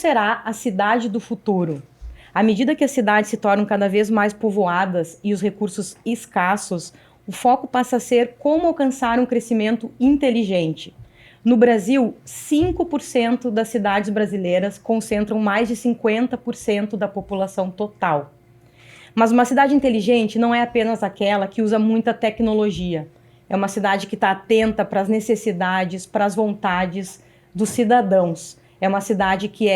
será a cidade do futuro? À medida que as cidades se tornam cada vez mais povoadas e os recursos escassos, o foco passa a ser como alcançar um crescimento inteligente. No Brasil, 5% das cidades brasileiras concentram mais de 50% da população total. Mas uma cidade inteligente não é apenas aquela que usa muita tecnologia. É uma cidade que está atenta para as necessidades, para as vontades dos cidadãos. É uma cidade que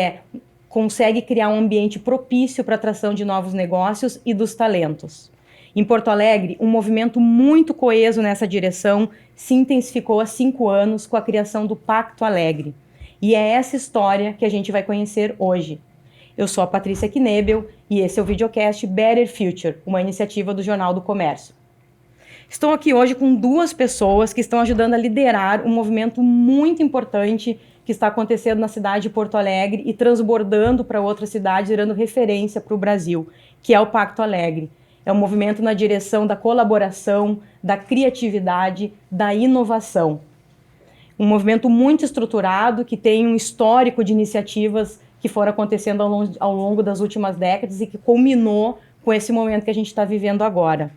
consegue criar um ambiente propício para a atração de novos negócios e dos talentos. Em Porto Alegre, um movimento muito coeso nessa direção se intensificou há 5 anos com a criação do Pacto Alegre. E é essa história que a gente vai conhecer hoje. Eu sou a Patrícia Knebel e esse é o videocast Better Future, uma iniciativa do Jornal do Comércio. Estou aqui hoje com 2 pessoas que estão ajudando a liderar um movimento muito importante que está acontecendo na cidade de Porto Alegre e transbordando para outras cidades, gerando referência para o Brasil, que é o Pacto Alegre. É um movimento na direção da colaboração, da criatividade, da inovação. Um movimento muito estruturado, que tem um histórico de iniciativas que foram acontecendo ao longo das últimas décadas e que culminou com esse momento que a gente está vivendo agora.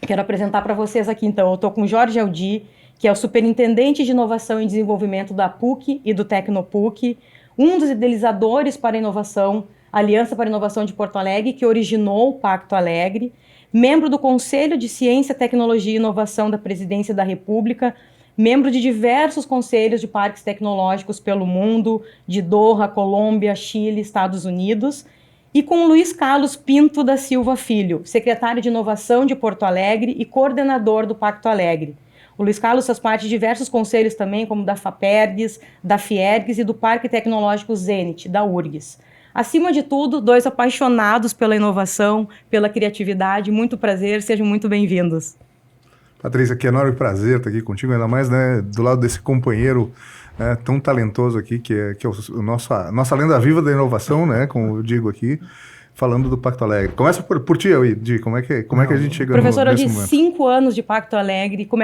Quero apresentar para vocês aqui, então, eu estou com o Jorge Aldi, que é o superintendente de inovação e desenvolvimento da PUC e do Tecnopuc, um dos idealizadores para a inovação, Aliança para a Inovação de Porto Alegre, que originou o Pacto Alegre, membro do Conselho de Ciência, Tecnologia e Inovação da Presidência da República, membro de diversos conselhos de parques tecnológicos pelo mundo, de Doha, Colômbia, Chile, Estados Unidos, e com Luiz Carlos Pinto da Silva Filho, secretário de Inovação de Porto Alegre e coordenador do Pacto Alegre. O Luiz Carlos faz parte de diversos conselhos também, como da FAPERGS, da FIERGS e do Parque Tecnológico Zenit, da URGS. Acima de tudo, 2 apaixonados pela inovação, pela criatividade. Muito prazer, sejam muito bem-vindos. Patrícia, que enorme prazer estar aqui contigo, ainda mais, né, do lado desse companheiro tão talentoso aqui, que é a nossa lenda viva da inovação, né, como eu digo aqui, falando do Pacto Alegre. Começa por ti, Di, como é que a gente chega professor, nesse momento? 5 anos de Pacto Alegre, qual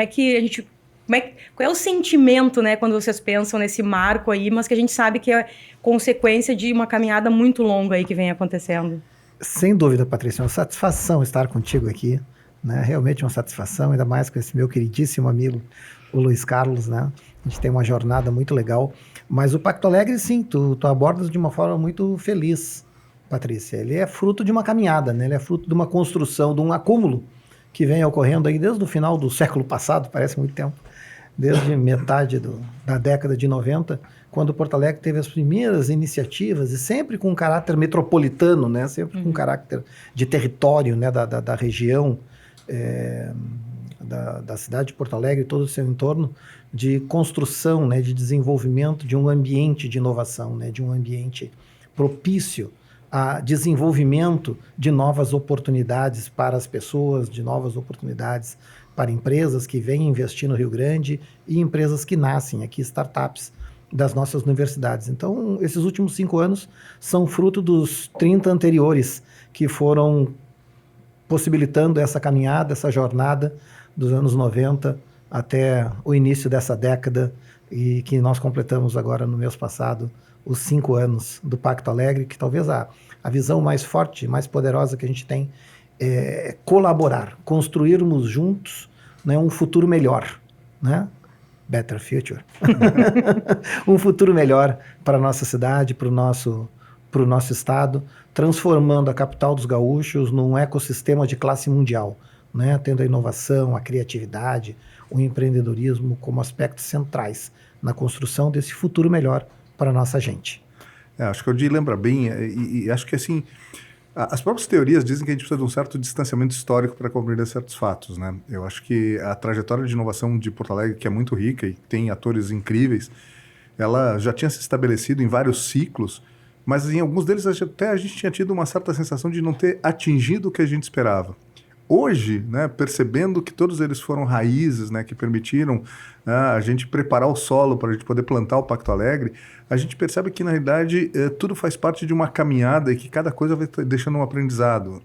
é o sentimento, né, quando vocês pensam nesse marco aí, mas que a gente sabe que é consequência de uma caminhada muito longa aí que vem acontecendo? Sem dúvida, Patrícia, é uma satisfação estar contigo aqui, né? Realmente uma satisfação, ainda mais com esse meu queridíssimo amigo, o Luiz Carlos, né? A gente tem uma jornada muito legal, mas o Pacto Alegre, sim, tu abordas de uma forma muito feliz, Patrícia. Ele é fruto de uma caminhada, né? Ele é fruto de uma construção, de um acúmulo que vem ocorrendo aí desde o final do século passado, parece muito tempo, desde metade da década de 90, quando Porto Alegre teve as primeiras iniciativas, e sempre com um caráter metropolitano, né? Sempre com um caráter de território, né? da região, da cidade de Porto Alegre e todo o seu entorno, de construção, né? De desenvolvimento de um ambiente de inovação, né? De um ambiente propício a desenvolvimento de novas oportunidades para as pessoas, de novas oportunidades para empresas que vêm investir no Rio Grande e empresas que nascem aqui, startups das nossas universidades. Então, esses últimos 5 anos são fruto dos 30 anteriores que foram possibilitando essa caminhada, essa jornada dos anos 90 até o início dessa década e que nós completamos agora no mês passado os 5 anos do Pacto Alegre, que talvez a visão mais forte, mais poderosa que a gente tem é colaborar, construirmos juntos, né, um futuro melhor, né? Better Future. Um futuro melhor para a nossa cidade, para o nosso estado, transformando a capital dos gaúchos num ecossistema de classe mundial, né? Tendo a inovação, a criatividade, o empreendedorismo como aspectos centrais na construção desse futuro melhor para a nossa gente. Acho que o Di lembra bem, e acho que assim, as próprias teorias dizem que a gente precisa de um certo distanciamento histórico para compreender certos fatos, né? Eu acho que a trajetória de inovação de Porto Alegre, que é muito rica e tem atores incríveis, ela já tinha se estabelecido em vários ciclos, mas em alguns deles até a gente tinha tido uma certa sensação de não ter atingido o que a gente esperava. Hoje, né, percebendo que todos eles foram raízes, né, que permitiram a gente preparar o solo para a gente poder plantar o Pacto Alegre, a gente percebe que, na realidade, tudo faz parte de uma caminhada e que cada coisa vai deixando um aprendizado.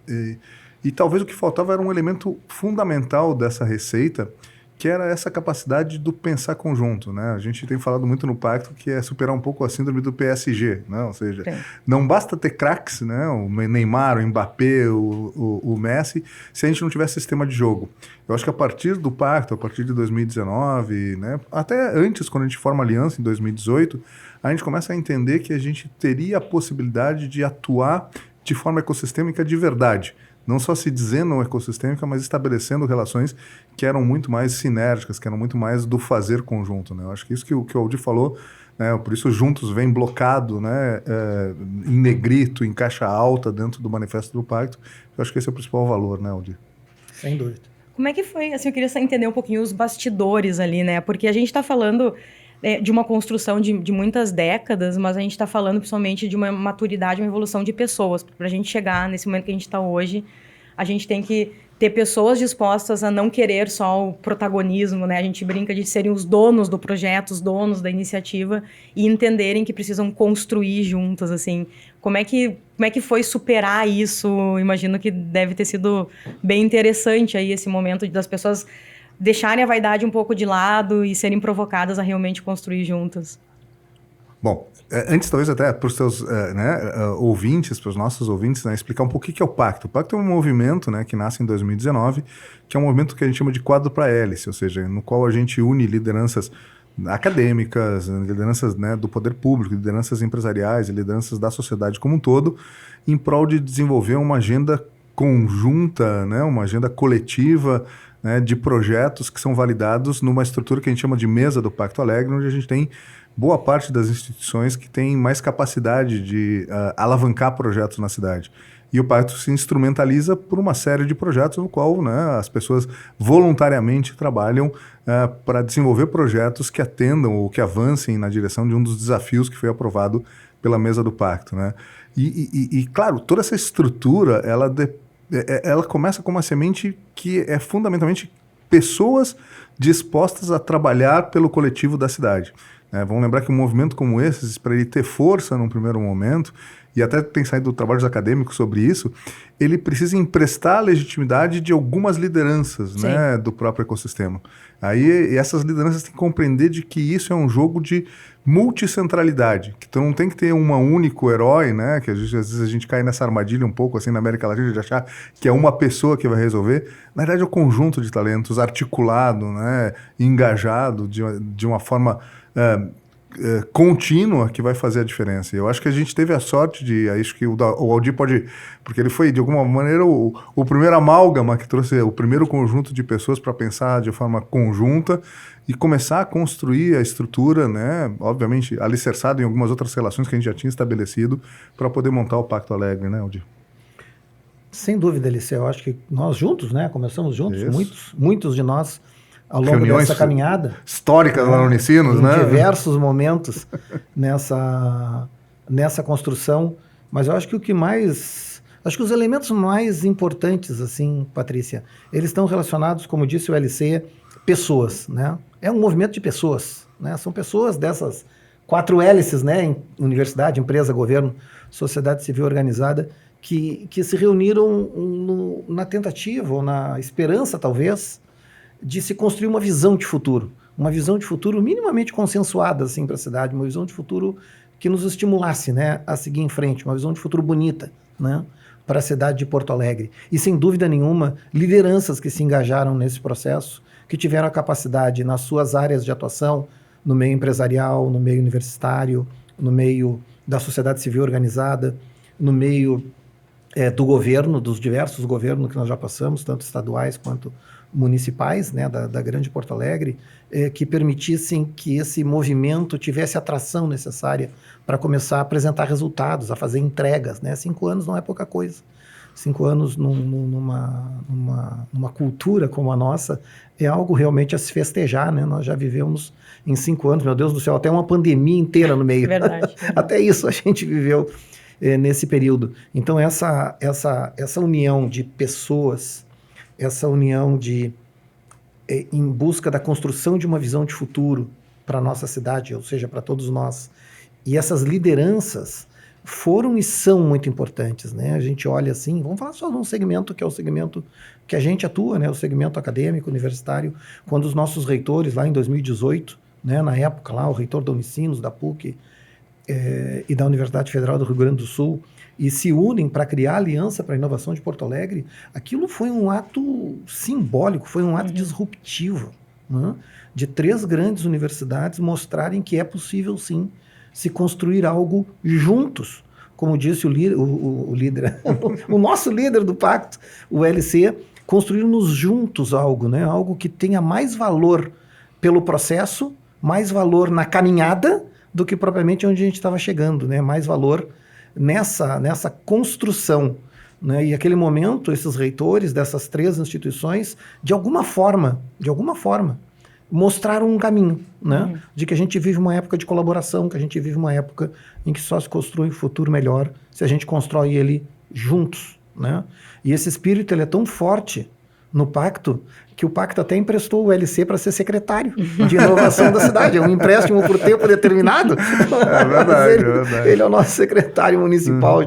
E talvez o que faltava era um elemento fundamental dessa receita, que era essa capacidade do pensar conjunto, né? A gente tem falado muito no Pacto que é superar um pouco a síndrome do PSG, né? Ou seja, não basta ter craques, né? O Neymar, o Mbappé, o Messi, se a gente não tiver sistema de jogo. Eu acho que a partir do Pacto, a partir de 2019, né? Até antes, quando a gente forma aliança, em 2018, a gente começa a entender que a gente teria a possibilidade de atuar de forma ecossistêmica de verdade. Não só se dizendo ecossistêmica, mas estabelecendo relações que eram muito mais sinérgicas, que eram muito mais do fazer conjunto, né? Eu acho que isso que o Aldir falou, né? Por isso Juntos vem blocado, né? Em negrito, em caixa alta, dentro do manifesto do Pacto. Eu acho que esse é o principal valor, né, Aldir? Sem dúvida. Como é que foi? Assim, eu queria só entender um pouquinho os bastidores ali, né? Porque a gente está falando de uma construção de muitas décadas, mas a gente está falando principalmente de uma maturidade, uma evolução de pessoas. Para a gente chegar nesse momento que a gente está hoje, a gente tem que ter pessoas dispostas a não querer só o protagonismo, né? A gente brinca de serem os donos do projeto, os donos da iniciativa e entenderem que precisam construir juntas, assim. Como é que foi superar isso? Imagino que deve ter sido bem interessante aí esse momento das pessoas deixarem a vaidade um pouco de lado e serem provocadas a realmente construir juntas. Bom, antes talvez até para os teus ouvintes, para os nossos ouvintes, né, explicar um pouco o que é o Pacto. O Pacto é um movimento, né, que nasce em 2019, que é um movimento que a gente chama de quadro para hélice, ou seja, no qual a gente une lideranças acadêmicas, lideranças, né, do poder público, lideranças empresariais e lideranças da sociedade como um todo, em prol de desenvolver uma agenda conjunta, né, uma agenda coletiva, né, de projetos que são validados numa estrutura que a gente chama de mesa do Pacto Alegre, onde a gente tem boa parte das instituições que têm mais capacidade de alavancar projetos na cidade. E o Pacto se instrumentaliza por uma série de projetos no qual, né, as pessoas voluntariamente trabalham para desenvolver projetos que atendam ou que avancem na direção de um dos desafios que foi aprovado pela mesa do Pacto, né? E claro, toda essa estrutura, ela começa com uma semente que é fundamentalmente pessoas dispostas a trabalhar pelo coletivo da cidade. Vamos lembrar que um movimento como esse, para ele ter força num primeiro momento, e até tem saído trabalhos acadêmicos sobre isso, ele precisa emprestar a legitimidade de algumas lideranças, né, do próprio ecossistema. Aí essas lideranças têm que compreender de que isso é um jogo de multicentralidade, que tu não tem que ter um único herói, né, que às vezes a gente cai nessa armadilha um pouco assim na América Latina de achar que é uma pessoa que vai resolver. Na verdade é um conjunto de talentos articulado, né, engajado de uma forma contínua que vai fazer a diferença. Eu acho que a gente teve a sorte de, acho que o Aldir pode, porque ele foi de alguma maneira o primeiro amálgama que trouxe o primeiro conjunto de pessoas para pensar de forma conjunta e começar a construir a estrutura, né, obviamente alicerçado em algumas outras relações que a gente já tinha estabelecido para poder montar o Pacto Alegre, né, Aldir? Sem dúvida, Eliseu. Eu acho que nós juntos, né, começamos juntos, muitos de nós ao longo reuniões dessa caminhada históricas lá no Unicinos, né? Em diversos momentos nessa construção. Mas eu acho que acho que os elementos mais importantes, assim, Patrícia, eles estão relacionados, como disse o LC, pessoas, né? É um movimento de pessoas, né? São pessoas dessas 4 hélices, né? Universidade, empresa, governo, sociedade civil organizada, que se reuniram na tentativa ou na esperança, talvez, de se construir uma visão de futuro minimamente consensuada assim, para a cidade, uma visão de futuro que nos estimulasse, né, a seguir em frente, uma visão de futuro bonita, né, para a cidade de Porto Alegre. E, sem dúvida nenhuma, lideranças que se engajaram nesse processo, que tiveram a capacidade, nas suas áreas de atuação, no meio empresarial, no meio universitário, no meio da sociedade civil organizada, no meio do governo, dos diversos governos que nós já passamos, tanto estaduais quanto municipais, né, da grande Porto Alegre, que permitissem que esse movimento tivesse a atração necessária para começar a apresentar resultados, a fazer entregas, né? 5 anos não é pouca coisa. 5 anos numa cultura como a nossa é algo realmente a se festejar, né? Nós já vivemos em 5 anos, meu Deus do céu, até uma pandemia inteira no meio. Verdade. Até isso a gente viveu nesse período. Então essa união de pessoas, essa união em busca da construção de uma visão de futuro para a nossa cidade, ou seja, para todos nós, e essas lideranças foram e são muito importantes, né? A gente olha assim, vamos falar só de um segmento que é o segmento que a gente atua, né? O segmento acadêmico, universitário, quando os nossos reitores, lá em 2018, né? Na época lá, o reitor da Unicinos, da PUC e da Universidade Federal do Rio Grande do Sul, e se unem para criar a Aliança para a Inovação de Porto Alegre, aquilo foi um ato simbólico, foi um ato disruptivo, né? De 3 grandes universidades mostrarem que é possível, sim, se construir algo juntos. Como disse o líder, o nosso líder do pacto, o LC, construirmos juntos algo, né? Algo que tenha mais valor pelo processo, mais valor na caminhada, do que propriamente onde a gente estava chegando, né? Mais valor nessa construção, né? E aquele momento, esses reitores dessas 3 instituições, de alguma forma, mostraram um caminho, né? De que a gente vive uma época de colaboração, que a gente vive uma época em que só se constrói um futuro melhor se a gente constrói ele juntos, né? E esse espírito, ele é tão forte no pacto, que o pacto até emprestou o LC para ser secretário de inovação da cidade. É um empréstimo por tempo determinado. É verdade, ele é o nosso secretário municipal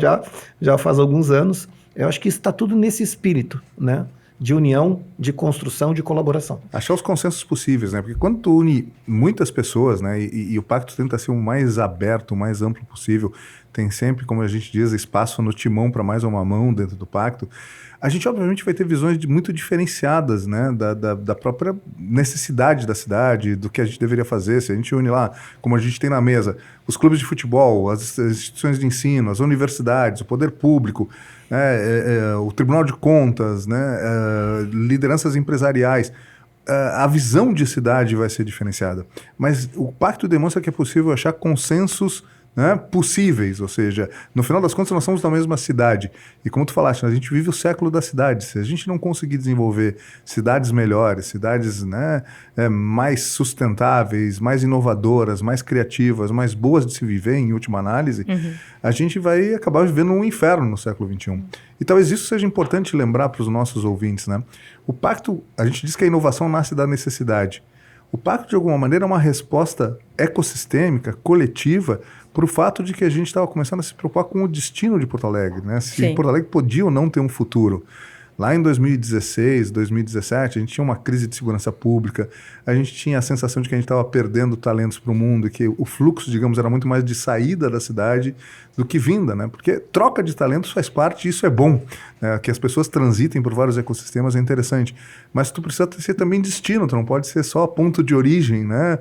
já faz alguns anos. Eu acho que isso está tudo nesse espírito, né? De união, de construção, de colaboração. Achar os consensos possíveis, né? Porque quando tu une muitas pessoas, né? E o pacto tenta ser o mais aberto, o mais amplo possível, tem sempre, como a gente diz, espaço no timão para mais uma mão dentro do pacto. A gente, obviamente, vai ter visões muito diferenciadas, né? Da própria necessidade da cidade, do que a gente deveria fazer. Se a gente une lá, como a gente tem na mesa, os clubes de futebol, as instituições de ensino, as universidades, o poder público, né? O Tribunal de Contas, né? Lideranças empresariais, a visão de cidade vai ser diferenciada. Mas o pacto demonstra que é possível achar consensos, né, possíveis, ou seja, no final das contas nós somos da mesma cidade, e como tu falaste, a gente vive o século da cidade. Se a gente não conseguir desenvolver cidades melhores, cidades, né, mais sustentáveis, mais inovadoras, mais criativas, mais boas de se viver, em última análise, a gente vai acabar vivendo um inferno no século XXI. E talvez isso seja importante lembrar para os nossos ouvintes, né? O pacto, a gente diz que a inovação nasce da necessidade. O pacto, de alguma maneira, é uma resposta ecossistêmica, coletiva, para o fato de que a gente estava começando a se preocupar com o destino de Porto Alegre, né? Se Sim. Porto Alegre podia ou não ter um futuro. Lá em 2016, 2017, a gente tinha uma crise de segurança pública, a gente tinha a sensação de que a gente estava perdendo talentos para o mundo e que o fluxo, digamos, era muito mais de saída da cidade do que vinda, né? Porque troca de talentos faz parte e isso é bom, né? Que as pessoas transitem por vários ecossistemas é interessante, mas tu precisa ser também destino, tu não pode ser só ponto de origem, né?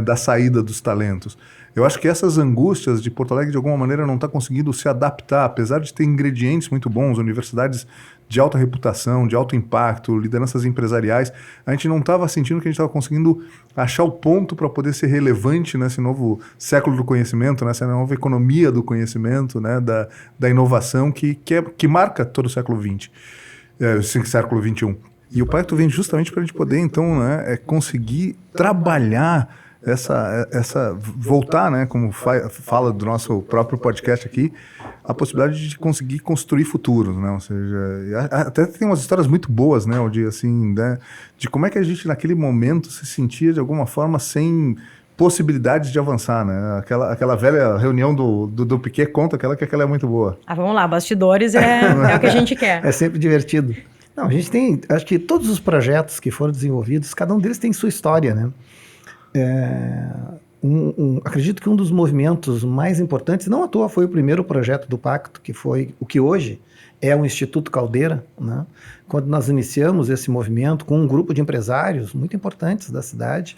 Da saída dos talentos. Eu acho que essas angústias de Porto Alegre, de alguma maneira, não está conseguindo se adaptar, apesar de ter ingredientes muito bons, universidades de alta reputação, de alto impacto, lideranças empresariais, a gente não estava sentindo que a gente estava conseguindo achar o ponto para poder ser relevante nesse novo século do conhecimento, nessa nova economia do conhecimento, né, da inovação que marca todo o século XX, século XXI. E o pacto vem justamente para a gente poder, então, né, conseguir trabalhar voltar, né, como fala do nosso próprio podcast aqui, a possibilidade de conseguir construir futuros, né, ou seja, até tem umas histórias muito boas, né, assim, né, de como é que a gente naquele momento se sentia de alguma forma sem possibilidades de avançar, né, aquela velha reunião do Piquet conta que aquela é muito boa. Vamos lá, bastidores é o que a gente quer. É sempre divertido. Não, a gente tem, acho que todos os projetos que foram desenvolvidos, cada um deles tem sua história, né. Acredito que um dos movimentos mais importantes, não à toa foi o primeiro projeto do Pacto, que foi o que hoje é o Instituto Caldeira, né? Quando nós iniciamos esse movimento com um grupo de empresários muito importantes da cidade,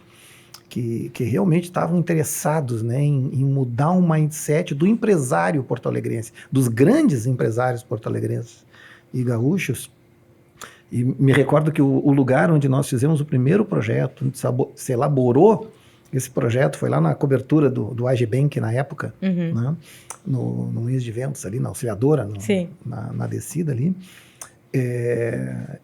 que realmente estavam interessados, né, em mudar um mindset do empresário porto-alegrense, dos grandes empresários porto-alegrenses e gaúchos. E me recordo que o lugar onde nós fizemos o primeiro projeto, onde se elaborou esse projeto, foi lá na cobertura do AGBank na época, né? No mês de eventos ali, na Auxiliadora, na descida ali.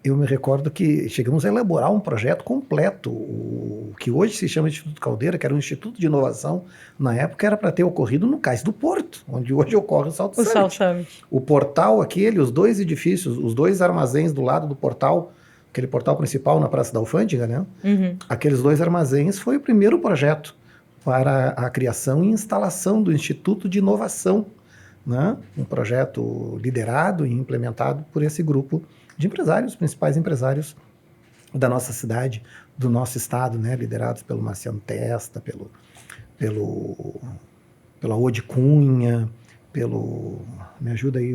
Eu me recordo que chegamos a elaborar um projeto completo, o que hoje se chama Instituto Caldeira, que era um instituto de inovação, na época era para ter ocorrido no Cais do Porto, onde hoje ocorre o Salt Summit. O portal aquele, os 2 edifícios, os 2 armazéns do lado do portal, aquele portal principal na Praça da Alfândega, né? Aqueles 2 armazéns foi o primeiro projeto para a criação e instalação do Instituto de Inovação né? Um projeto liderado e implementado por esse grupo de empresários, principais empresários da nossa cidade, do nosso estado, né? Liderados pelo Marciano Testa, pela Ode Cunha, me ajuda aí,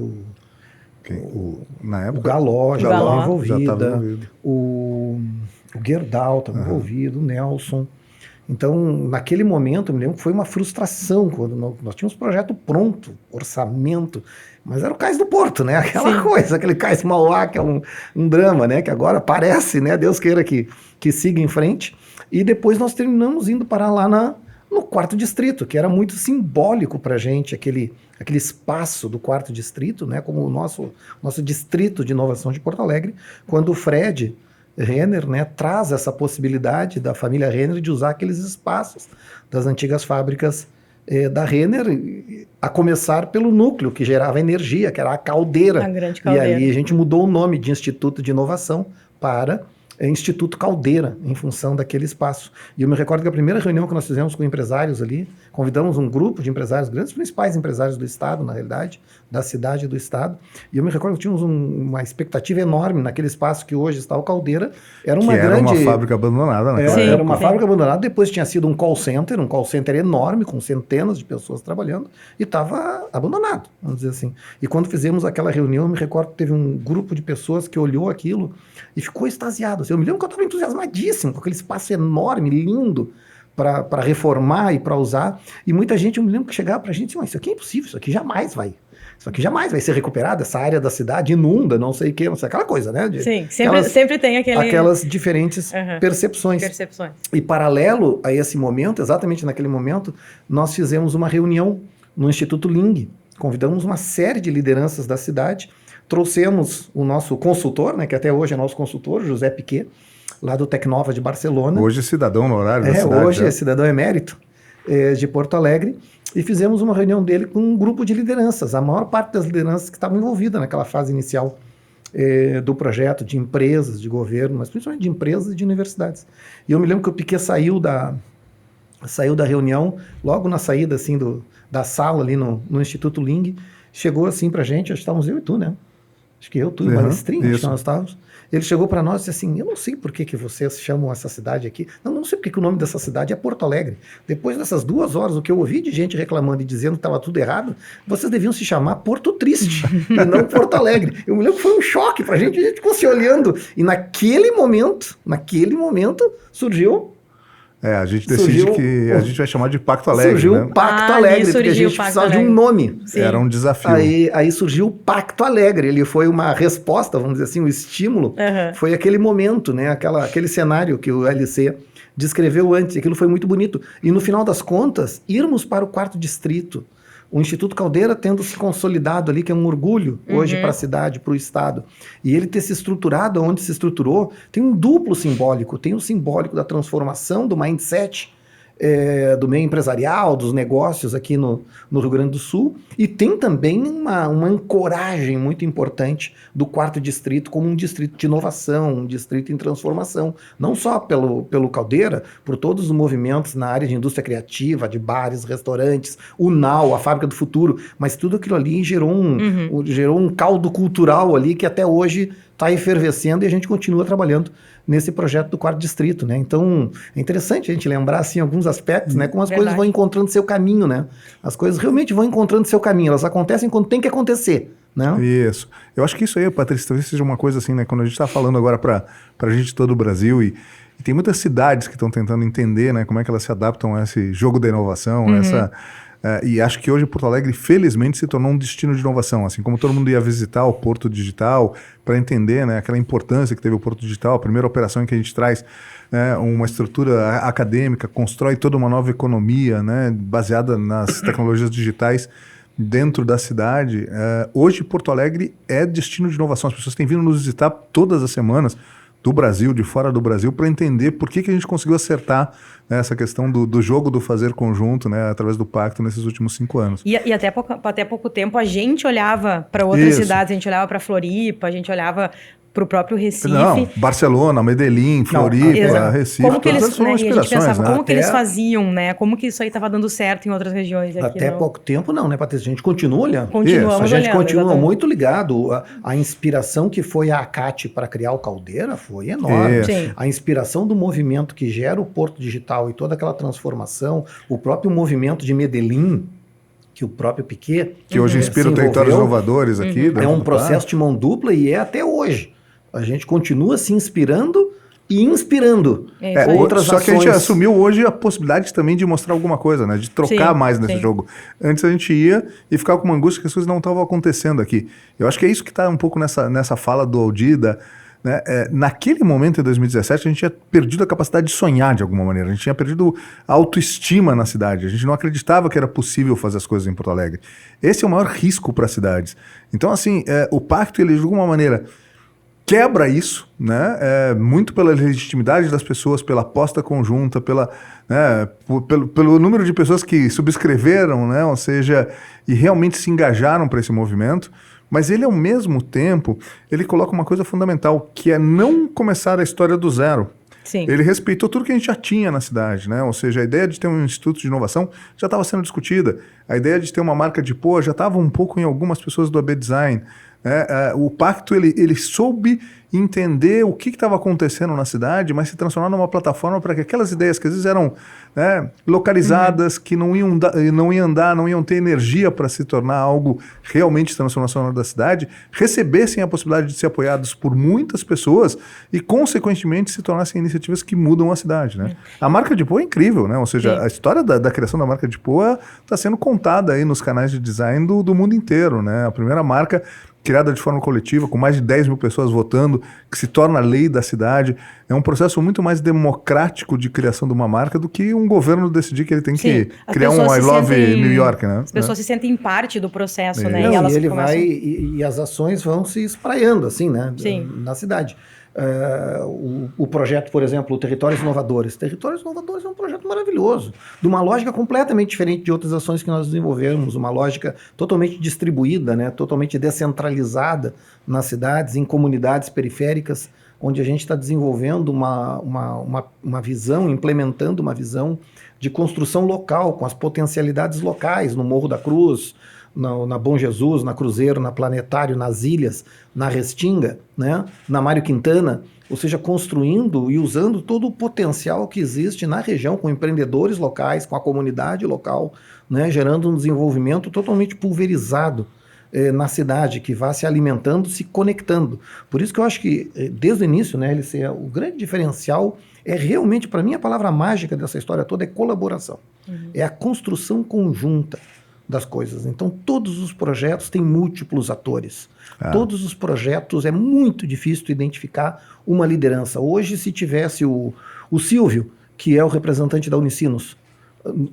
na época, o Galó já estava envolvido, o Gerdau estava envolvido, o Nelson. Então, naquele momento, eu me lembro que foi uma frustração, quando nós tínhamos o projeto pronto, orçamento, mas era o Cais do Porto, né? Aquela coisa, aquele Cais Mauá, que é um drama, né? Que agora parece, né? Deus queira que siga em frente. E depois nós terminamos indo parar lá no 4º Distrito, que era muito simbólico para a gente, aquele espaço do 4º Distrito, né? Como o nosso distrito de inovação de Porto Alegre, quando o Fred Renner, né, traz essa possibilidade da família Renner de usar aqueles espaços das antigas fábricas da Renner, a começar pelo núcleo que gerava energia, que era a Caldeira. A grande Caldeira. E aí a gente mudou o nome de Instituto de Inovação para Instituto Caldeira, em função daquele espaço. E eu me recordo que a primeira reunião que nós fizemos com empresários ali, convidamos um grupo de empresários, grandes principais empresários do estado, na realidade, da cidade e do estado, e eu me recordo que tínhamos uma expectativa enorme naquele espaço que hoje está o Caldeira. Era uma fábrica abandonada, né? Era uma fábrica abandonada, depois tinha sido um call center enorme, com centenas de pessoas trabalhando, e estava abandonado, vamos dizer assim. E quando fizemos aquela reunião, eu me recordo que teve um grupo de pessoas que olhou aquilo e ficou extasiado. Eu me lembro que eu estava entusiasmadíssimo com aquele espaço enorme, lindo, para reformar e para usar. E muita gente, eu me lembro que chegava para a gente e disse, isso aqui é impossível, isso aqui jamais vai ser recuperado, essa área da cidade inunda, não sei o que, aquela coisa, né? Sim, sempre tem aquelas diferentes percepções. E paralelo a esse momento, exatamente naquele momento, nós fizemos uma reunião no Instituto Ling, convidamos uma série de lideranças da cidade, trouxemos o nosso consultor, né, que até hoje é nosso consultor, José Piquet, lá do Tecnova de Barcelona. Hoje é cidadão no horário da cidade. Hoje é cidadão emérito de Porto Alegre, e fizemos uma reunião dele com um grupo de lideranças, a maior parte das lideranças que estavam envolvidas naquela fase inicial do projeto, de empresas, de governo, mas principalmente de empresas e de universidades. E eu me lembro que o Piquet saiu da reunião, logo na saída assim, da sala ali no Instituto Ling, chegou assim pra gente, acho que estávamos eu e tu, né? Acho que eu, tu e o Balestrinho, acho que nós estávamos. Ele chegou para nós e disse assim, eu não sei por que vocês chamam essa cidade aqui, não sei por que o nome dessa cidade é Porto Alegre. Depois dessas 2 horas, o que eu ouvi de gente reclamando e dizendo que estava tudo errado, vocês deviam se chamar Porto Triste, e não Porto Alegre. Eu me lembro que foi um choque pra gente, a gente ficou se olhando, e naquele momento surgiu... a gente decide que a gente vai chamar de Pacto Alegre, surgiu né? o Pacto Alegre, porque a gente precisava de um nome. Sim. Era um desafio. Aí surgiu o Pacto Alegre, ele foi uma resposta, vamos dizer assim, um estímulo, foi aquele momento, né? Aquele cenário que o LC descreveu antes, aquilo foi muito bonito. E no final das contas, irmos para o 4º Distrito, o Instituto Caldeira tendo se consolidado ali, que é um orgulho hoje para a cidade, para o estado, e ele ter se estruturado onde se estruturou, tem um duplo simbólico, tem o simbólico da transformação do mindset do meio empresarial, dos negócios aqui no Rio Grande do Sul, e tem também uma ancoragem muito importante do 4º Distrito como um distrito de inovação, um distrito em transformação, não só pelo Caldeira, por todos os movimentos na área de indústria criativa, de bares, restaurantes, o NAU, a Fábrica do Futuro, mas tudo aquilo ali gerou um caldo cultural ali que até hoje está efervescendo e a gente continua trabalhando nesse projeto do 4º Distrito, né? Então, é interessante a gente lembrar, assim, alguns aspectos, né? Como as coisas vão encontrando seu caminho, né? As coisas realmente vão encontrando seu caminho, elas acontecem quando tem que acontecer, né? Isso. Eu acho que isso aí, Patrícia, talvez seja uma coisa assim, né? Quando a gente está falando agora para a gente de todo o Brasil e tem muitas cidades que estão tentando entender, né? Como é que elas se adaptam a esse jogo da inovação, e acho que hoje Porto Alegre, felizmente, se tornou um destino de inovação, assim como todo mundo ia visitar o Porto Digital para entender, né, aquela importância que teve o Porto Digital, a primeira operação em que a gente traz, né, uma estrutura acadêmica, constrói toda uma nova economia, né, baseada nas tecnologias digitais dentro da cidade. Hoje Porto Alegre é destino de inovação, as pessoas têm vindo nos visitar todas as semanas, do Brasil, de fora do Brasil, para entender por que a gente conseguiu acertar, né, essa questão do jogo do fazer conjunto, né, através do pacto nesses últimos 5 anos. E até pouco tempo a gente olhava para outras cidades, a gente olhava para Floripa, a gente olhava para o próprio Recife. Não, Barcelona, Medellín, Floripa, Recife, como que eles, todas são né, inspirações, e a gente pensava, né? como que eles faziam, né? Como que isso aí estava dando certo em outras regiões aqui, Até não? pouco tempo não, né, Patrícia? A gente continua olhando. Continuamos A gente olhando, continua exatamente. muito ligado. A inspiração que foi a ACAT para criar o Caldeira foi enorme. Isso. Sim. A inspiração do movimento que gera o Porto Digital e toda aquela transformação, o próprio movimento de Medellín, que o próprio Piquet Que hoje inspira se territórios envolveu, inovadores aqui. é um processo de mão dupla e é até hoje. A gente continua se inspirando e inspirando É isso aí. outras Só ações. que a gente assumiu hoje a possibilidade também de mostrar alguma coisa, né? De trocar Sim, mais nesse sim. jogo. Antes a gente ia e ficava com uma angústia que as coisas não estavam acontecendo aqui. Eu acho que é isso que está um pouco nessa fala do Aldida, né? Naquele momento, em 2017, a gente tinha perdido a capacidade de sonhar de alguma maneira. A gente tinha perdido a autoestima na cidade. A gente não acreditava que era possível fazer as coisas em Porto Alegre. Esse é o maior risco para as cidades. Então, assim, o pacto, ele de alguma maneira quebra isso, né? Muito pela legitimidade das pessoas, pela aposta conjunta, pelo número de pessoas que subscreveram, né? Ou seja, e realmente se engajaram para esse movimento. Mas ele, ao mesmo tempo, ele coloca uma coisa fundamental, que é não começar a história do zero. Sim. Ele respeitou tudo que a gente já tinha na cidade, né? Ou seja, a ideia de ter um instituto de inovação já estava sendo discutida. A ideia de ter uma marca de pô já estava um pouco em algumas pessoas do AB Design. O pacto, ele soube entender o que estava acontecendo na cidade, mas se transformar numa plataforma para que aquelas ideias que às vezes eram, né, localizadas, que não iam andar, não iam ter energia para se tornar algo realmente transformacional da cidade, recebessem a possibilidade de ser apoiados por muitas pessoas e, consequentemente, se tornassem iniciativas que mudam a cidade, né? A marca de Poa é incrível, né? Ou seja, Sim. a história da criação da marca de Poa está sendo contada aí nos canais de design do mundo inteiro, né? A primeira marca criada de forma coletiva, com mais de 10 mil pessoas votando, que se torna lei da cidade. É um processo muito mais democrático de criação de uma marca do que um governo decidir que ele tem que criar um I Love New York, né? As pessoas se sentem parte do processo, né? Não, E elas ele começam... e as ações vão se espraiando, assim, né? Sim. Na cidade. O projeto, por exemplo, o Territórios Inovadores. Territórios Inovadores é um projeto maravilhoso, de uma lógica completamente diferente de outras ações que nós desenvolvemos, uma lógica totalmente distribuída, né, totalmente descentralizada nas cidades, em comunidades periféricas, onde a gente está desenvolvendo uma visão, implementando uma visão de construção local, com as potencialidades locais, no Morro da Cruz, na Bom Jesus, na Cruzeiro, na Planetário, nas Ilhas, na Restinga, né? Na Mário Quintana, ou seja, construindo e usando todo o potencial que existe na região, com empreendedores locais, com a comunidade local, né? Gerando um desenvolvimento totalmente pulverizado na cidade, que vá se alimentando, se conectando. Por isso que eu acho que, desde o início, né, LC, o grande diferencial é realmente, para mim, a palavra mágica dessa história toda é colaboração. É a construção conjunta das coisas. Então, todos os projetos têm múltiplos atores. Todos os projetos, é muito difícil identificar uma liderança. Hoje, se tivesse o Silvio, que é o representante da Unicinos,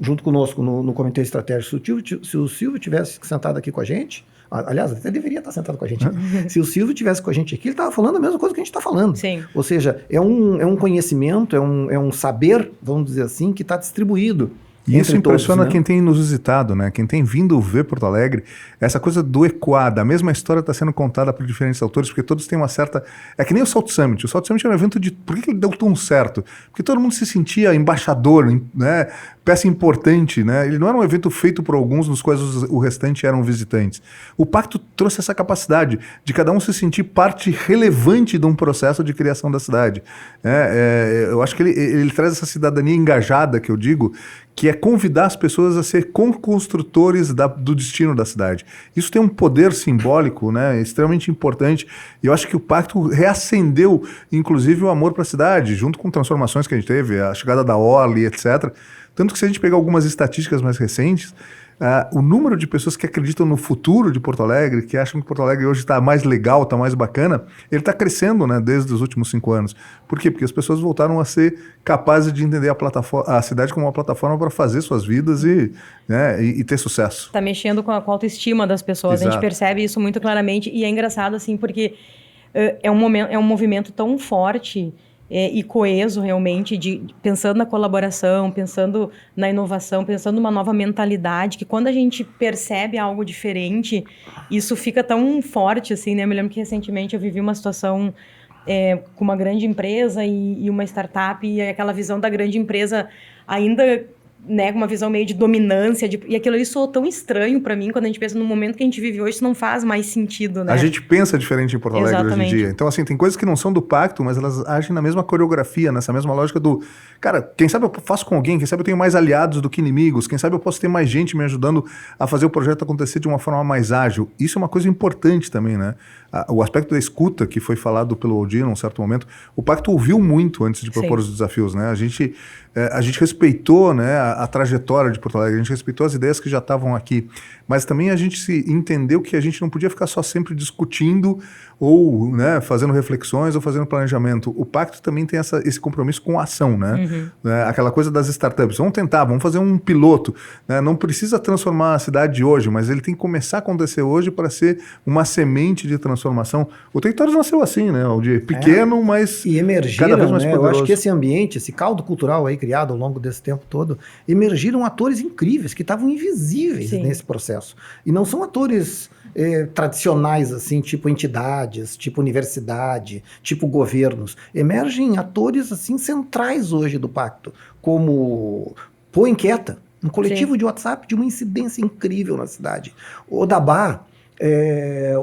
junto conosco no Comitê Estratégico, se o Silvio tivesse sentado aqui com a gente, aliás, até deveria estar sentado com a gente, se o Silvio tivesse com a gente aqui, ele estava falando a mesma coisa que a gente está falando. Sim. Ou seja, é um conhecimento, é um saber, vamos dizer assim, que está distribuído. E isso impressiona todos, né? quem tem nos visitado, né? Quem tem vindo ver Porto Alegre, essa coisa do ecoar, a mesma história está sendo contada por diferentes autores, porque todos têm uma certa... É que nem o Salt Summit. O Salt Summit é um evento de... Por que ele deu tão certo? Porque todo mundo se sentia embaixador, né? Peça importante, né? Ele não era um evento feito por alguns, nos quais o restante eram visitantes. O Pacto trouxe essa capacidade de cada um se sentir parte relevante de um processo de criação da cidade. Eu acho que ele traz essa cidadania engajada, que eu digo, que é convidar as pessoas a ser co-construtores do destino da cidade. Isso tem um poder simbólico, né, extremamente importante, e eu acho que o Pacto reacendeu, inclusive, o amor para a cidade, junto com transformações que a gente teve, a chegada da Orly, etc. Tanto que se a gente pegar algumas estatísticas mais recentes, o número de pessoas que acreditam no futuro de Porto Alegre, que acham que Porto Alegre hoje está mais legal, está mais bacana, ele está crescendo, né, desde os últimos 5 anos. Por quê? Porque as pessoas voltaram a ser capazes de entender a cidade como uma plataforma para fazer suas vidas e ter sucesso. Está mexendo com a autoestima das pessoas. Exato. A gente percebe isso muito claramente e é engraçado assim porque é um movimento tão forte e coeso realmente, pensando na colaboração, pensando na inovação, pensando numa nova mentalidade, que quando a gente percebe algo diferente, isso fica tão forte, assim, né? Eu me lembro que recentemente eu vivi uma situação com uma grande empresa e uma startup, e aquela visão da grande empresa ainda, né, com uma visão meio de dominância, e aquilo ali soou tão estranho para mim, quando a gente pensa no momento que a gente vive hoje, isso não faz mais sentido, né? A gente pensa diferente em Porto Alegre Exatamente. hoje em dia. Então, assim, tem coisas que não são do pacto, mas elas agem na mesma coreografia, nessa mesma lógica do... Cara, quem sabe eu faço com alguém, quem sabe eu tenho mais aliados do que inimigos, quem sabe eu posso ter mais gente me ajudando a fazer o projeto acontecer de uma forma mais ágil. Isso é uma coisa importante também, né? O aspecto da escuta, que foi falado pelo Aldir num certo momento, o pacto ouviu muito antes de propor os desafios, né? A gente respeitou, né, a trajetória de Porto Alegre, a gente respeitou as ideias que já estavam aqui, mas também a gente se entendeu que a gente não podia ficar só sempre discutindo ou, né, fazendo reflexões ou fazendo planejamento. O pacto também tem esse compromisso com a ação, né? Aquela coisa das startups. Vamos tentar, vamos fazer um piloto, né? Não precisa transformar a cidade de hoje, mas ele tem que começar a acontecer hoje para ser uma semente de transformação. O Territórios nasceu assim, né? Pequeno, mas e emergiram, cada vez mais poderoso. Eu acho que esse ambiente, esse caldo cultural aí criado ao longo desse tempo todo, emergiram atores incríveis que estavam invisíveis nesse processo. E não são atores tradicionais, assim, tipo entidades, tipo universidade, tipo governos. Emergem atores, assim, centrais hoje do pacto, como Pô Inquieta, um coletivo de WhatsApp de uma incidência incrível na cidade. O Odabá,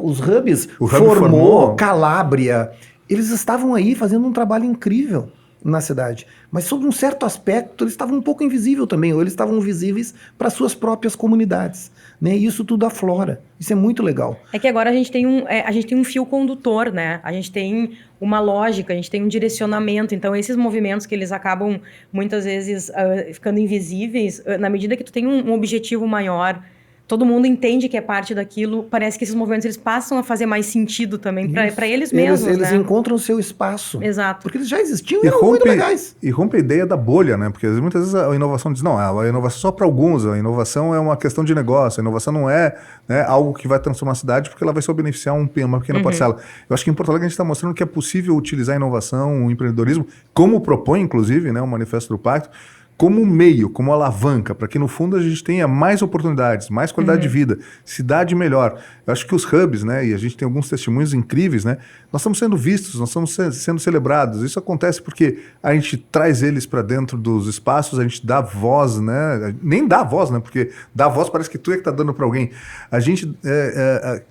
os Hubs, formou Calábria. Eles estavam aí fazendo um trabalho incrível na cidade. Mas, sob um certo aspecto, eles estavam um pouco invisíveis também, ou eles estavam visíveis para suas próprias comunidades. Né? E isso tudo aflora. Isso é muito legal. É que agora a gente tem um fio condutor, né? A gente tem uma lógica, a gente tem um direcionamento. Então, esses movimentos que eles acabam, muitas vezes, ficando invisíveis, na medida que tu tem um objetivo maior, todo mundo entende que é parte daquilo, parece que esses movimentos eles passam a fazer mais sentido também para eles mesmos, Eles né? encontram o seu espaço. Exato. Porque eles já existiam e eram muito legais. E rompe a ideia da bolha, né? Porque muitas vezes a inovação diz, não, a inovação é só para alguns, a inovação é uma questão de negócio, a inovação não é, né, algo que vai transformar a cidade porque ela vai só beneficiar uma pequena parcela. Eu acho que em Porto Alegre a gente está mostrando que é possível utilizar a inovação, o empreendedorismo, como propõe, inclusive, né, o Manifesto do Pacto, como um meio, como alavanca, para que no fundo a gente tenha mais oportunidades, mais qualidade de vida, cidade melhor. Eu acho que os hubs, né, e a gente tem alguns testemunhos incríveis, né, nós estamos sendo vistos, nós estamos sendo celebrados. Isso acontece porque a gente traz eles para dentro dos espaços, a gente dá voz, né, nem dá voz, né, porque dá voz parece que tu é que está dando para alguém. A gente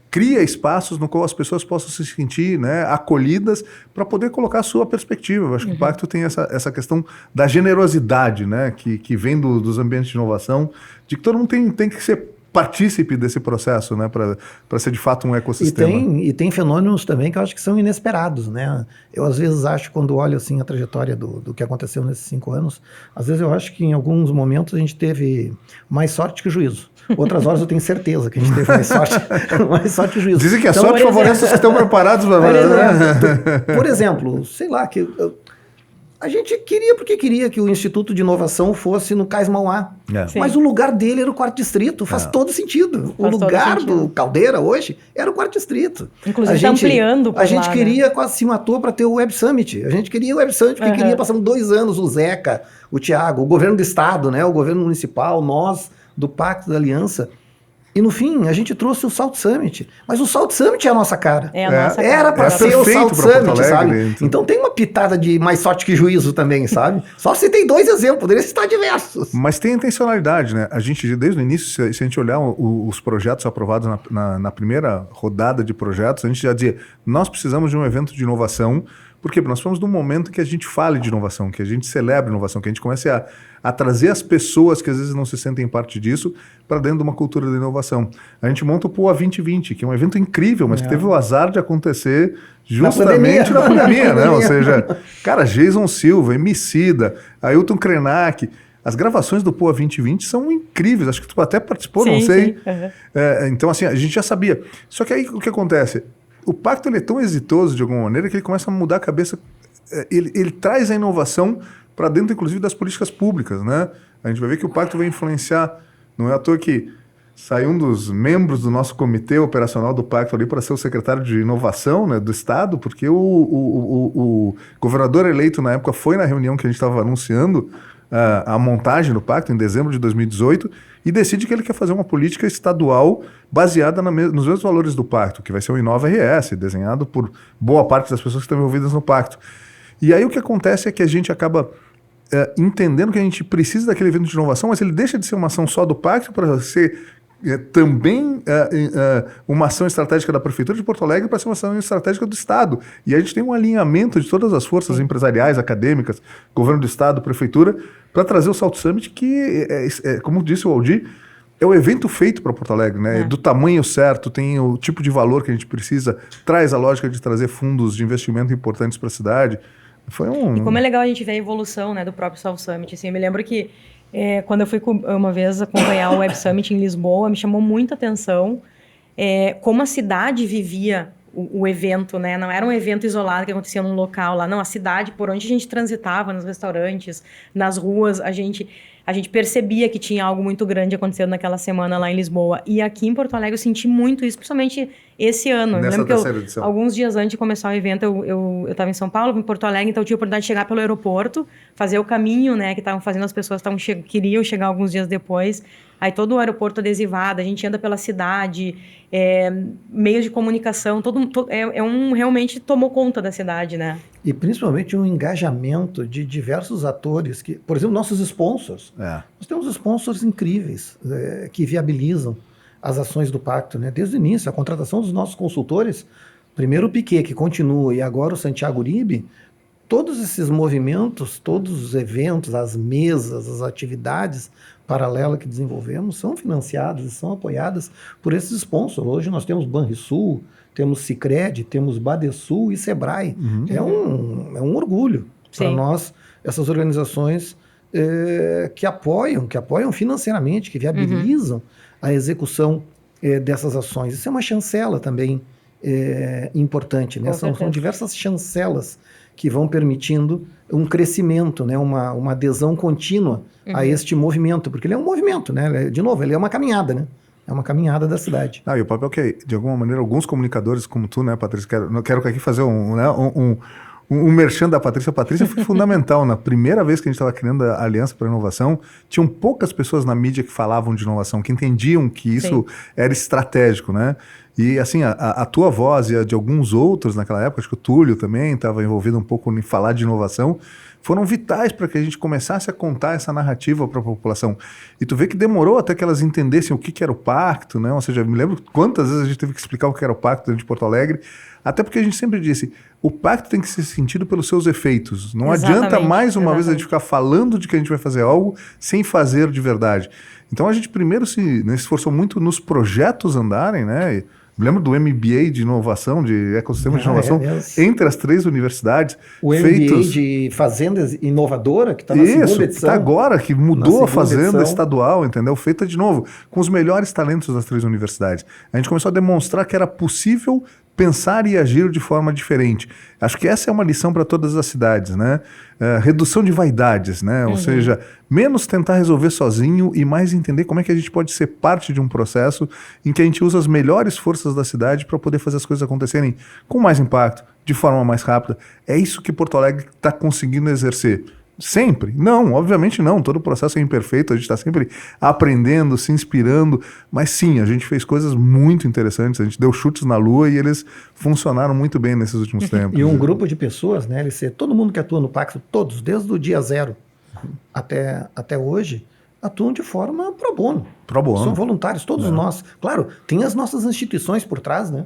cria espaços no qual as pessoas possam se sentir, né, acolhidas para poder colocar a sua perspectiva. Eu acho que o Pacto tem essa questão da generosidade, né, que vem dos ambientes de inovação, de que todo mundo tem que ser partícipe desse processo, né, para ser de fato um ecossistema. E tem fenômenos também que eu acho que são inesperados, né? Eu às vezes acho, quando olho assim a trajetória do que aconteceu nesses 5 anos, às vezes eu acho que em alguns momentos a gente teve mais sorte que juízo. Outras horas eu tenho certeza que a gente teve mais sorte que juízo. Dizem que a sorte favorece os que estão preparados para... Por exemplo, sei lá, que a gente queria que o Instituto de Inovação fosse no Cais Mauá. Mas o lugar dele era o Quarto Distrito. Faz todo sentido. O lugar do Caldeira hoje era o Quarto Distrito. Inclusive está ampliando por A gente lá, queria, né? Quase se matou para ter o Web Summit. A gente queria o Web Summit porque queria, passamos 2 anos, o Zeca, o Thiago, o governo do estado, né, o governo municipal, nós, do Pacto da Aliança. E no fim, a gente trouxe o Salt Summit. Mas o Salt Summit é a nossa cara. É a nossa cara. Era para ser o Salt Summit, sabe? Então tem uma pitada de mais sorte que juízo também, sabe? Só citei 2 exemplos, poderia citar diversos. Mas tem intencionalidade, né? A gente, desde o início, se a gente olhar os projetos aprovados na primeira rodada de projetos, a gente já dizia, nós precisamos de um evento de inovação. Por quê? Porque nós fomos num momento que a gente fale de inovação, que a gente celebre inovação, que a gente comece a trazer as pessoas que às vezes não se sentem parte disso para dentro de uma cultura da inovação. A gente monta o POA 2020, que é um evento incrível, mas que teve o azar de acontecer justamente na pandemia, né? Ou seja, cara, Jason Silva, Emicida, Ailton Krenak, as gravações do POA 2020 são incríveis, acho que tu até participou, não sei. Então, assim, a gente já sabia. Só que aí o que acontece? O Pacto ele é tão exitoso de alguma maneira que ele começa a mudar a cabeça, ele traz a inovação para dentro, inclusive, das políticas públicas, né? A gente vai ver que o Pacto vai influenciar, não é à toa que Saiu um dos membros do nosso comitê operacional do Pacto ali para ser o secretário de inovação, né, do Estado, porque o governador eleito na época foi na reunião que a gente estava anunciando a montagem do Pacto em dezembro de 2018 e decide que ele quer fazer uma política estadual baseada nos mesmos valores do Pacto, que vai ser o Inova RS, desenhado por boa parte das pessoas que estão envolvidas no Pacto. E aí o que acontece é que a gente acaba entendendo que a gente precisa daquele evento de inovação, mas ele deixa de ser uma ação só do Pacto para ser também uma ação estratégica da Prefeitura de Porto Alegre para ser uma ação estratégica do Estado. E a gente tem um alinhamento de todas as forças empresariais, acadêmicas, governo do Estado, Prefeitura, para trazer o Salto Summit, que, como disse o Aldir, é o evento feito para Porto Alegre, né? Do tamanho certo, tem o tipo de valor que a gente precisa, traz a lógica de trazer fundos de investimento importantes para a cidade. E como é legal a gente ver a evolução, né, do próprio Salto Summit. Assim, eu me lembro que quando eu fui uma vez acompanhar o Web Summit em Lisboa, me chamou muita atenção como a cidade vivia o evento, né? Não era um evento isolado que acontecia num local lá, não. A cidade, por onde a gente transitava, nos restaurantes, nas ruas, a gente percebia que tinha algo muito grande acontecendo naquela semana lá em Lisboa. E aqui em Porto Alegre eu senti muito isso, principalmente esse ano. Nessa terceira edição. Alguns dias antes de começar o evento, eu estava em São Paulo, em Porto Alegre, então eu tive a oportunidade de chegar pelo aeroporto, fazer o caminho, né, que estavam fazendo as pessoas queriam chegar alguns dias depois. Aí todo o aeroporto adesivado, a gente anda pela cidade, meios de comunicação, realmente tomou conta da cidade, né? E principalmente um engajamento de diversos atores, que, por exemplo, nossos sponsors. Nós temos sponsors incríveis que viabilizam as ações do Pacto, né? Desde o início, a contratação dos nossos consultores, primeiro o Piquet, que continua, e agora o Santiago Uribe, todos esses movimentos, todos os eventos, as mesas, as atividades paralelas que desenvolvemos são financiadas e são apoiadas por esses sponsors. Hoje nós temos Banrisul, temos Sicredi, temos Badesul e Sebrae. É um orgulho para nós, essas organizações que apoiam financeiramente, que viabilizam a execução dessas ações. Isso é uma chancela também importante, né? São diversas chancelas que vão permitindo um crescimento, né? uma adesão contínua a este movimento, porque ele é um movimento, né? De novo, ele é uma caminhada, né? É uma caminhada da cidade. E o papel que, de alguma maneira, alguns comunicadores como tu, né, Patrícia, quero aqui fazer um merchan da Patrícia. A Patrícia foi fundamental. Na primeira vez que a gente estava criando a Aliança para a Inovação, tinham poucas pessoas na mídia que falavam de inovação, que entendiam que isso era estratégico, né? E, assim, a tua voz e a de alguns outros naquela época, acho que o Túlio também estava envolvido um pouco em falar de inovação, foram vitais para que a gente começasse a contar essa narrativa para a população. E tu vê que demorou até que elas entendessem o que era o Pacto, né? Ou seja, me lembro quantas vezes a gente teve que explicar o que era o Pacto dentro de Porto Alegre, até porque a gente sempre disse, o Pacto tem que ser sentido pelos seus efeitos. Não adianta mais uma vez a gente ficar falando de que a gente vai fazer algo sem fazer de verdade. Então a gente primeiro se esforçou muito nos projetos andarem, né? Me lembro do MBA de inovação, de ecossistema de inovação, entre as 3 universidades. O MBA de Fazenda Inovadora, que está na segunda edição. Isso, que está agora, que mudou a Fazenda estadual, entendeu? Feita de novo, com os melhores talentos das 3 universidades. A gente começou a demonstrar que era possível pensar e agir de forma diferente. Acho que essa é uma lição para todas as cidades, né? Redução de vaidades, né? Ou seja, menos tentar resolver sozinho e mais entender como é que a gente pode ser parte de um processo em que a gente usa as melhores forças da cidade para poder fazer as coisas acontecerem com mais impacto, de forma mais rápida. É isso que Porto Alegre está conseguindo exercer. Sempre? Não, obviamente não. Todo o processo é imperfeito, a gente está sempre aprendendo, se inspirando, mas sim, a gente fez coisas muito interessantes, a gente deu chutes na lua e eles funcionaram muito bem nesses últimos tempos. E um grupo de pessoas, né, LC, todo mundo que atua no Pacto, todos, desde o dia 0 até hoje, atuam de forma pro bono. Pro bono. São voluntários, todos nós. Claro, tem as nossas instituições por trás, né?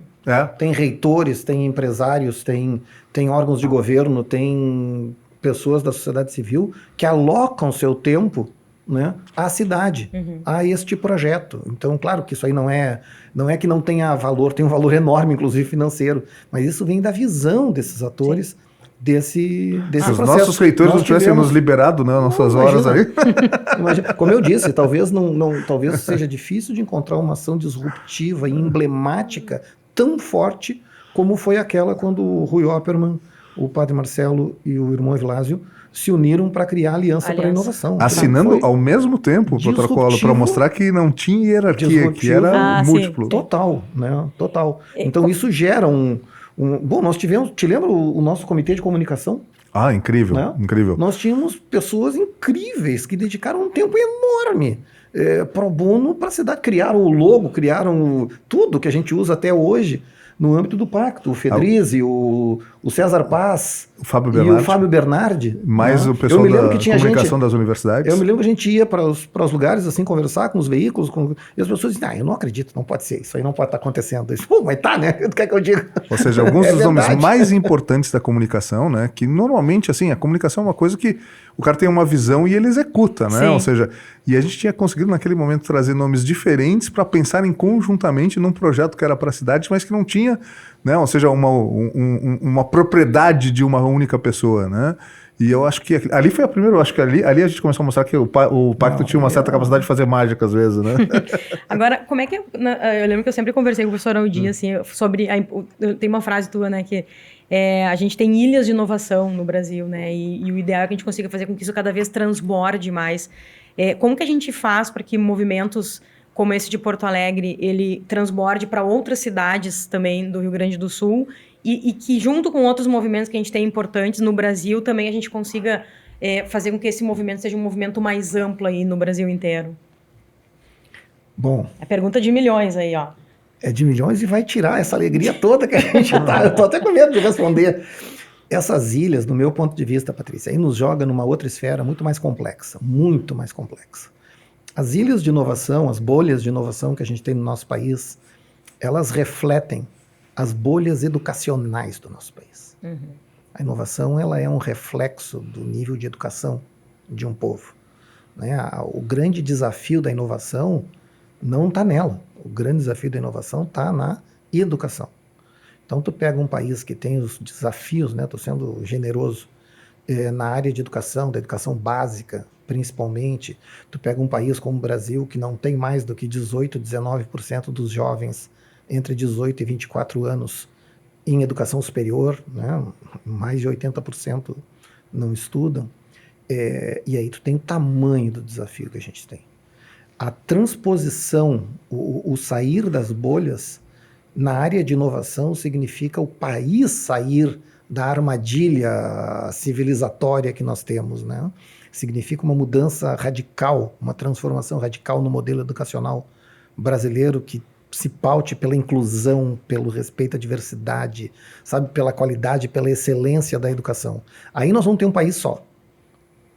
Tem reitores, tem empresários, tem órgãos de governo, tem pessoas da sociedade civil que alocam seu tempo, né, à cidade, a este projeto. Então, claro que isso aí não é que não tenha valor, tem um valor enorme, inclusive financeiro, mas isso vem da visão desses atores, desse processo. Se os nossos reitores não tivessem nos liberado, né, nossas horas aí. Imagina, como eu disse, talvez seja difícil de encontrar uma ação disruptiva e emblemática tão forte como foi aquela quando o Rui Oppermann, o padre Marcelo e o irmão Evilásio se uniram para criar a Aliança para a Inovação. Assinando ao mesmo tempo o protocolo, para mostrar que não tinha hierarquia, que era múltiplo. Sim. Total, né? Total. Então isso gera Bom, nós tivemos, te lembra o nosso comitê de comunicação? Ah, incrível, né? Incrível. Nós tínhamos pessoas incríveis que dedicaram um tempo enorme pro bono para a cidade. Criaram o logo, criaram tudo que a gente usa até hoje no âmbito do pacto. O Fedrizzi, o César Paz, o Fábio Bernardi. Mais o pessoal da comunicação das universidades. Eu me lembro que a gente ia para os lugares assim, conversar com os veículos, e as pessoas diziam, eu não acredito, não pode ser, isso aí não pode estar acontecendo. Pô, mas tá, né? O que é que eu digo? Ou seja, alguns dos nomes mais importantes da comunicação, né? Que normalmente, assim, a comunicação é uma coisa que o cara tem uma visão e ele executa, né? Sim. Ou seja, e a gente tinha conseguido naquele momento trazer nomes diferentes para pensarem conjuntamente num projeto que era para a cidade, mas que não tinha, né? Ou seja, uma propriedade de uma única pessoa, né? E eu acho que ali foi a primeira, eu acho que ali a gente começou a mostrar que o pacto tinha uma certa capacidade de fazer mágica às vezes, né? Agora, como é que... Eu lembro que eu sempre conversei com o professor Aldi, assim, sobre... Tem uma frase tua, né, que a gente tem ilhas de inovação no Brasil, né? E o ideal é que a gente consiga fazer com que isso cada vez transborde mais. Como que a gente faz para que movimentos como esse de Porto Alegre, ele transborde para outras cidades também do Rio Grande do Sul e que junto com outros movimentos que a gente tem importantes no Brasil, também a gente consiga fazer com que esse movimento seja um movimento mais amplo aí no Brasil inteiro? Bom... É pergunta de milhões aí, ó. É de milhões e vai tirar essa alegria toda que a gente tá. Eu tô até com medo de responder. Essas ilhas, do meu ponto de vista, Patrícia, aí nos joga numa outra esfera muito mais complexa, muito mais complexa. As ilhas de inovação, as bolhas de inovação que a gente tem no nosso país, elas refletem as bolhas educacionais do nosso país. Uhum. A inovação, ela é um reflexo do nível de educação de um povo, né? O grande desafio da inovação não está nela. O grande desafio da inovação está na educação. Então, tu pega um país que tem os desafios, né? Estou sendo generoso, na área de educação, da educação básica, principalmente. Tu pega um país como o Brasil, que não tem mais do que 18, 19% dos jovens entre 18 e 24 anos em educação superior, né? Mais de 80% não estudam. E aí tu tem o tamanho do desafio que a gente tem. A transposição, o sair das bolhas, na área de inovação, significa o país sair da armadilha civilizatória que nós temos, né? Significa uma mudança radical, uma transformação radical no modelo educacional brasileiro que se paute pela inclusão, pelo respeito à diversidade, sabe, pela qualidade, pela excelência da educação. Aí nós vamos ter um país só.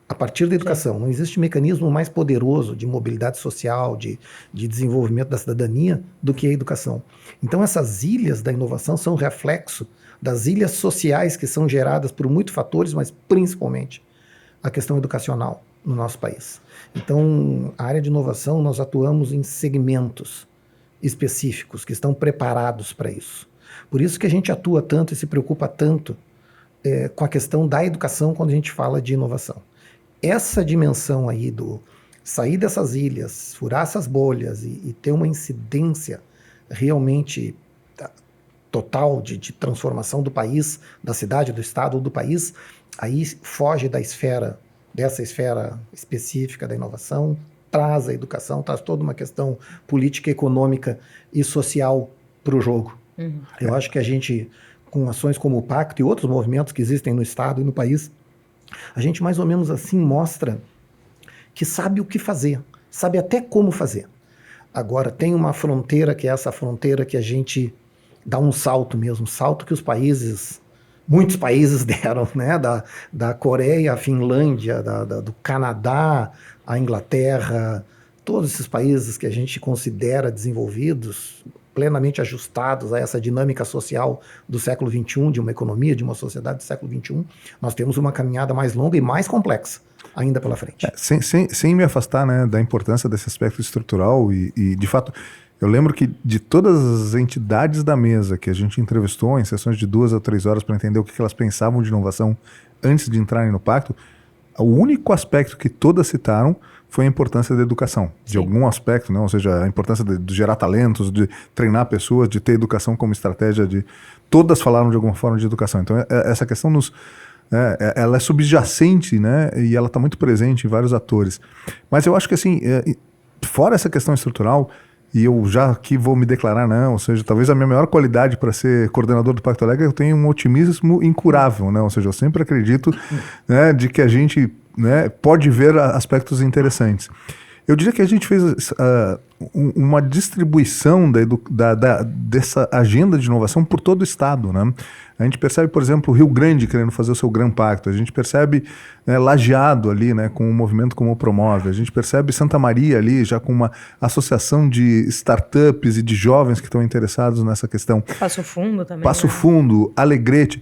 A partir da educação, não existe mecanismo mais poderoso de mobilidade social, de desenvolvimento da cidadania, do que a educação. Então essas ilhas da inovação são reflexo das ilhas sociais que são geradas por muitos fatores, mas principalmente a questão educacional no nosso país. Então, a área de inovação, nós atuamos em segmentos específicos que estão preparados para isso. Por isso que a gente atua tanto e se preocupa tanto com a questão da educação quando a gente fala de inovação. Essa dimensão aí do sair dessas ilhas, furar essas bolhas e ter uma incidência realmente total de transformação do país, da cidade, do estado ou do país, aí foge dessa esfera específica da inovação, traz a educação, traz toda uma questão política, econômica e social para o jogo. Uhum. Eu acho que a gente, com ações como o Pacto e outros movimentos que existem no estado e no país, a gente mais ou menos assim mostra que sabe o que fazer, sabe até como fazer. Agora, tem uma fronteira que é essa fronteira que a gente dá um salto mesmo, salto que muitos países deram, né? Da Coreia à Finlândia, do Canadá à Inglaterra, todos esses países que a gente considera desenvolvidos, plenamente ajustados a essa dinâmica social do século XXI, de uma economia, de uma sociedade do século XXI, nós temos uma caminhada mais longa e mais complexa ainda pela frente. Sem me afastar, né, da importância desse aspecto estrutural e, de fato, eu lembro que de todas as entidades da mesa que a gente entrevistou em sessões de 2 a 3 horas para entender o que elas pensavam de inovação antes de entrarem no pacto, o único aspecto que todas citaram foi a importância da educação, de algum aspecto, né? Ou seja, a importância de gerar talentos, de treinar pessoas, de ter educação como estratégia, todas falaram de alguma forma de educação. Então, essa questão ela é subjacente, né? E ela está muito presente em vários atores. Mas eu acho que, assim, fora essa questão estrutural, e eu já aqui vou me declarar, ou seja, talvez a minha maior qualidade para ser coordenador do Pacto Alegre, eu tenho um otimismo incurável, ou seja, eu sempre acredito, né, de que a gente, né, pode ver aspectos interessantes. Eu diria que a gente fez uma distribuição dessa agenda de inovação por todo o estado, né? A gente percebe, por exemplo, o Rio Grande querendo fazer o seu Gran Pacto. A gente percebe, né, Lajeado ali, né, com um movimento como o Promove. A gente percebe Santa Maria ali, já com uma associação de startups e de jovens que estão interessados nessa questão. Passo Fundo também. Passo Fundo, Alegrete.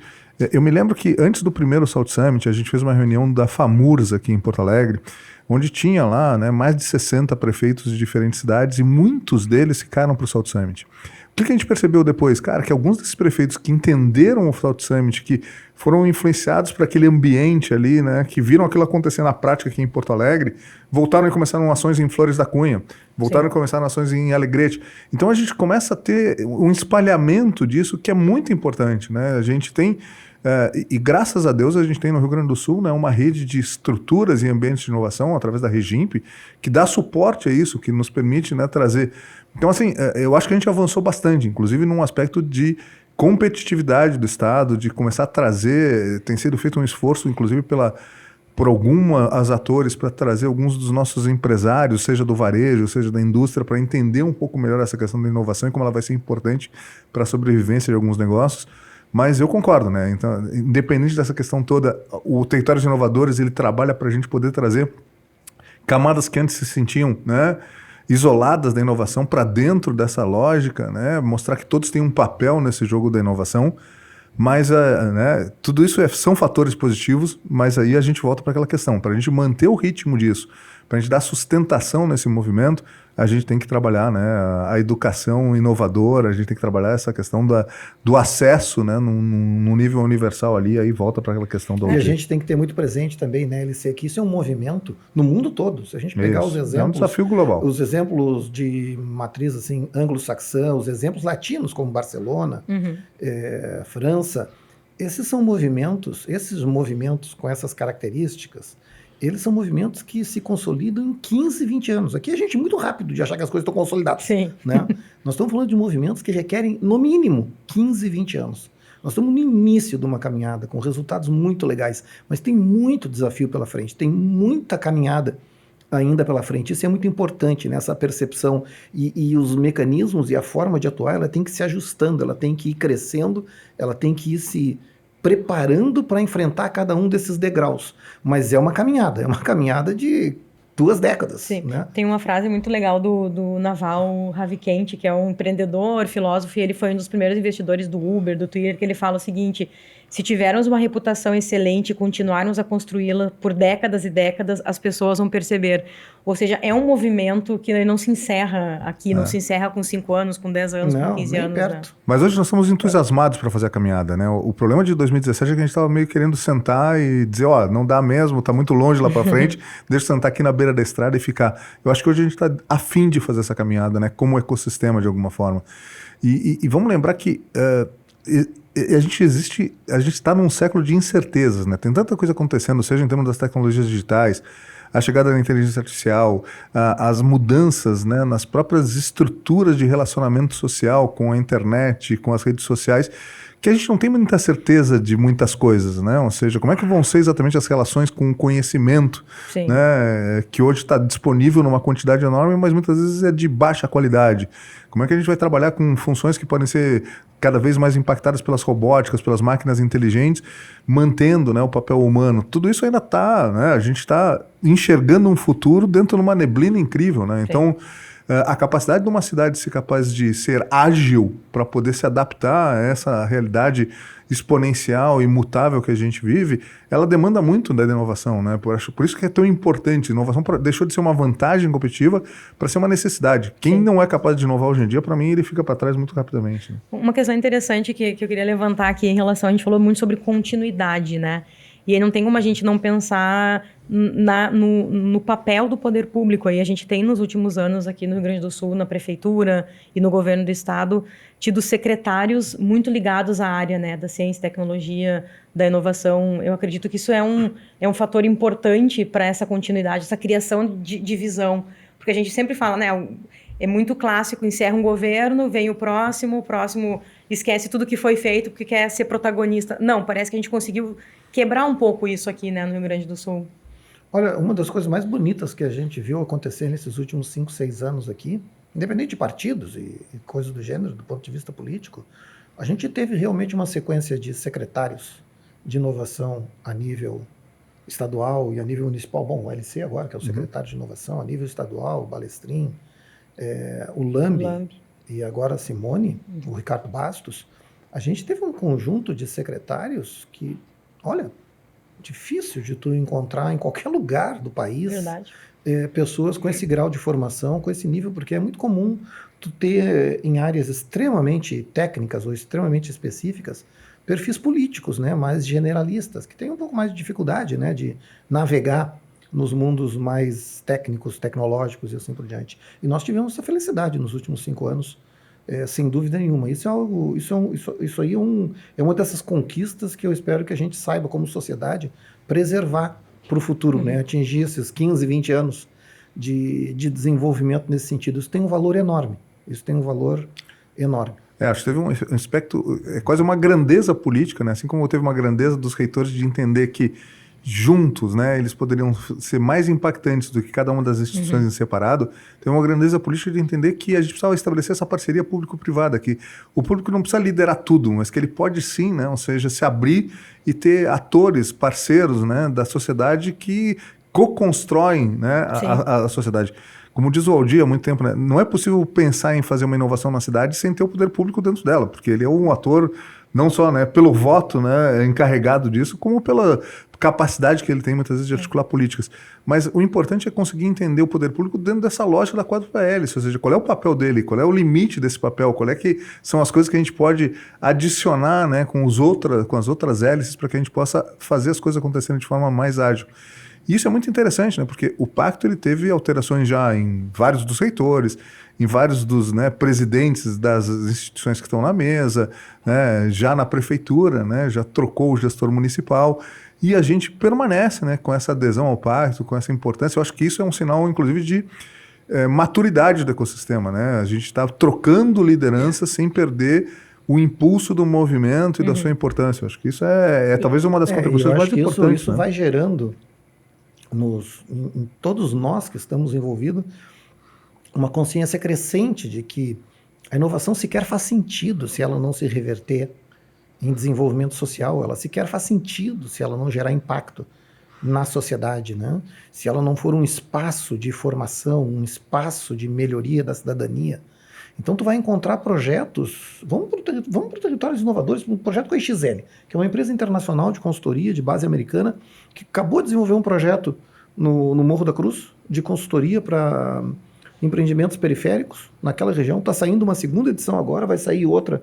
Eu me lembro que antes do primeiro Salt Summit, a gente fez uma reunião da FAMURS aqui em Porto Alegre, onde tinha lá, né, mais de 60 prefeitos de diferentes cidades e muitos deles ficaram para o Salt Summit. O que a gente percebeu depois? Cara, que alguns desses prefeitos que entenderam o Salt Summit, que foram influenciados por aquele ambiente ali, né, que viram aquilo acontecer na prática aqui em Porto Alegre, voltaram e começaram ações em Flores da Cunha, voltaram e começaram ações em Alegrete. Então a gente começa a ter um espalhamento disso que é muito importante, né? A gente tem... e graças a Deus a gente tem no Rio Grande do Sul, né, uma rede de estruturas e ambientes de inovação através da Regimp que dá suporte a isso, que nos permite, né, trazer... Então, assim, eu acho que a gente avançou bastante, inclusive num aspecto de competitividade do Estado, de começar a trazer... Tem sido feito um esforço, inclusive por alguns atores, para trazer alguns dos nossos empresários, seja do varejo, seja da indústria, para entender um pouco melhor essa questão da inovação e como ela vai ser importante para a sobrevivência de alguns negócios. Mas eu concordo, né? Então, independente dessa questão toda, o Territórios Inovadores, ele trabalha para a gente poder trazer camadas que antes se sentiam, né, isoladas da inovação para dentro dessa lógica, né? Mostrar que todos têm um papel nesse jogo da inovação. Mas né, tudo isso são fatores positivos, mas aí a gente volta para aquela questão. Para a gente manter o ritmo disso, para a gente dar sustentação nesse movimento, a gente tem que trabalhar, né, a educação inovadora, a gente tem que trabalhar essa questão do acesso, né, num nível universal ali, aí volta para aquela questão do... E a gente tem que ter muito presente também, né, LC, que isso é um movimento no mundo todo. Se a gente pegar os exemplos... É um desafio global. Os exemplos de matriz assim, anglo-saxã, os exemplos latinos, como Barcelona, França, esses movimentos com essas características, eles são movimentos que se consolidam em 15, 20 anos. Aqui a gente é muito rápido de achar que as coisas estão consolidadas. Sim. Né? Nós estamos falando de movimentos que requerem, no mínimo, 15, 20 anos. Nós estamos no início de uma caminhada, com resultados muito legais, mas tem muito desafio pela frente, tem muita caminhada ainda pela frente. Isso é muito importante, né? Essa percepção e os mecanismos e a forma de atuar, ela tem que ir se ajustando, ela tem que ir crescendo, ela tem que ir se preparando para enfrentar cada um desses degraus. Mas é uma caminhada de 2 décadas. Sim. Né? Tem uma frase muito legal do Naval Ravikant, que é um empreendedor, filósofo, e ele foi um dos primeiros investidores do Uber, do Twitter, que ele fala o seguinte: se tivermos uma reputação excelente e continuarmos a construí-la por décadas e décadas, as pessoas vão perceber. Ou seja, é um movimento que não se encerra aqui, não se encerra com 5 anos, com 10 anos, com 15 anos. Perto. Né? Mas hoje nós estamos entusiasmados para fazer a caminhada, né? O problema de 2017 é que a gente estava meio querendo sentar e dizer, não dá mesmo, tá muito longe lá para frente, deixa eu sentar aqui na beira da estrada e ficar. Eu acho que hoje a gente está afim de fazer essa caminhada, né? Como ecossistema, de alguma forma. E vamos lembrar que a gente está num século de incertezas, né? Tem tanta coisa acontecendo, seja em termos das tecnologias digitais, a chegada da inteligência artificial, as mudanças, né, nas próprias estruturas de relacionamento social com a internet, com as redes sociais, que a gente não tem muita certeza de muitas coisas, né? Ou seja, como é que vão ser exatamente as relações com o conhecimento, né, que hoje está disponível numa quantidade enorme, mas muitas vezes é de baixa qualidade. Como é que a gente vai trabalhar com funções que podem ser cada vez mais impactadas pelas robóticas, pelas máquinas inteligentes, mantendo, né, o papel humano? Tudo isso ainda está, né? A gente está enxergando um futuro dentro de uma neblina incrível, né? Então, a capacidade de uma cidade ser capaz de ser ágil para poder se adaptar a essa realidade exponencial e mutável que a gente vive, ela demanda muito da inovação, né? Por isso que é tão importante. Inovação deixou de ser uma vantagem competitiva para ser uma necessidade. Quem não é capaz de inovar hoje em dia, para mim, ele fica para trás muito rapidamente. Né? Uma questão interessante que eu queria levantar aqui em relação, a gente falou muito sobre continuidade, né? E aí não tem como a gente não pensar no papel do poder público. Aí a gente tem nos últimos anos aqui no Rio Grande do Sul, na prefeitura e no governo do estado, tido secretários muito ligados à área, né, da ciência e tecnologia, da inovação. Eu acredito que isso é um fator importante para essa continuidade, essa criação de visão. Porque a gente sempre fala, né, é muito clássico, encerra um governo, vem o próximo esquece tudo que foi feito porque quer ser protagonista. Não, parece que a gente conseguiu quebrar um pouco isso aqui, né, no Rio Grande do Sul. Olha, uma das coisas mais bonitas que a gente viu acontecer nesses últimos 5, 6 anos aqui, independente de partidos e coisas do gênero, do ponto de vista político, a gente teve realmente uma sequência de secretários de inovação a nível estadual e a nível municipal. Bom, o LC agora, que é o secretário de inovação, a nível estadual, o Balestrin, o Lambi e agora a Simone, o Ricardo Bastos. A gente teve um conjunto de secretários que, olha, difícil de tu encontrar em qualquer lugar do país. Verdade. Pessoas com esse grau de formação, com esse nível, porque é muito comum tu ter em áreas extremamente técnicas ou extremamente específicas perfis políticos, né, mais generalistas, que têm um pouco mais de dificuldade, né, de navegar nos mundos mais técnicos, tecnológicos e assim por diante. E nós tivemos essa felicidade nos últimos 5 anos, sem dúvida nenhuma. Isso aí é uma dessas conquistas que eu espero que a gente saiba, como sociedade, preservar para o futuro, né? Atingir esses 15, 20 anos de desenvolvimento nesse sentido. Isso tem um valor enorme. Isso tem um valor enorme. Acho que teve um aspecto, quase uma grandeza política, né? Assim como teve uma grandeza dos reitores de entender que juntos, né, eles poderiam ser mais impactantes do que cada uma das instituições em separado. Tem uma grandeza política de entender que a gente precisava estabelecer essa parceria público-privada, que o público não precisa liderar tudo, mas que ele pode sim, né, ou seja, se abrir e ter atores, parceiros, né, da sociedade que co-constroem, né, a sociedade. Como diz o Aldir há muito tempo, né, não é possível pensar em fazer uma inovação na cidade sem ter o poder público dentro dela, porque ele é um ator não só, né, pelo voto, né, encarregado disso, como pela capacidade que ele tem muitas vezes de articular políticas. Mas o importante é conseguir entender o poder público dentro dessa lógica da 4PL, ou seja, qual é o papel dele, qual é o limite desse papel, qual é que são as coisas que a gente pode adicionar, né, com as outras hélices para que a gente possa fazer as coisas acontecerem de forma mais ágil. E isso é muito interessante, né, porque o pacto ele teve alterações já em vários dos reitores, em vários dos, né, presidentes das instituições que estão na mesa, né, já na prefeitura, né, já trocou o gestor municipal, e a gente permanece, né, com essa adesão ao pacto, com essa importância. Eu acho que isso é um sinal, inclusive, de maturidade do ecossistema, né? A gente está trocando liderança sem perder o impulso do movimento e da sua importância. Eu acho que isso é talvez uma das contribuições mais importantes. Isso, né? Vai gerando em todos nós que estamos envolvidos uma consciência crescente de que a inovação sequer faz sentido se ela não se reverter em desenvolvimento social, ela sequer faz sentido se ela não gerar impacto na sociedade, né? Se ela não for um espaço de formação, um espaço de melhoria da cidadania. Então tu vai encontrar projetos, vamos para territórios inovadores, um projeto com a XL, que é uma empresa internacional de consultoria de base americana, que acabou de desenvolver um projeto no Morro da Cruz, de consultoria para empreendimentos periféricos naquela região. Está saindo uma segunda edição agora, vai sair outra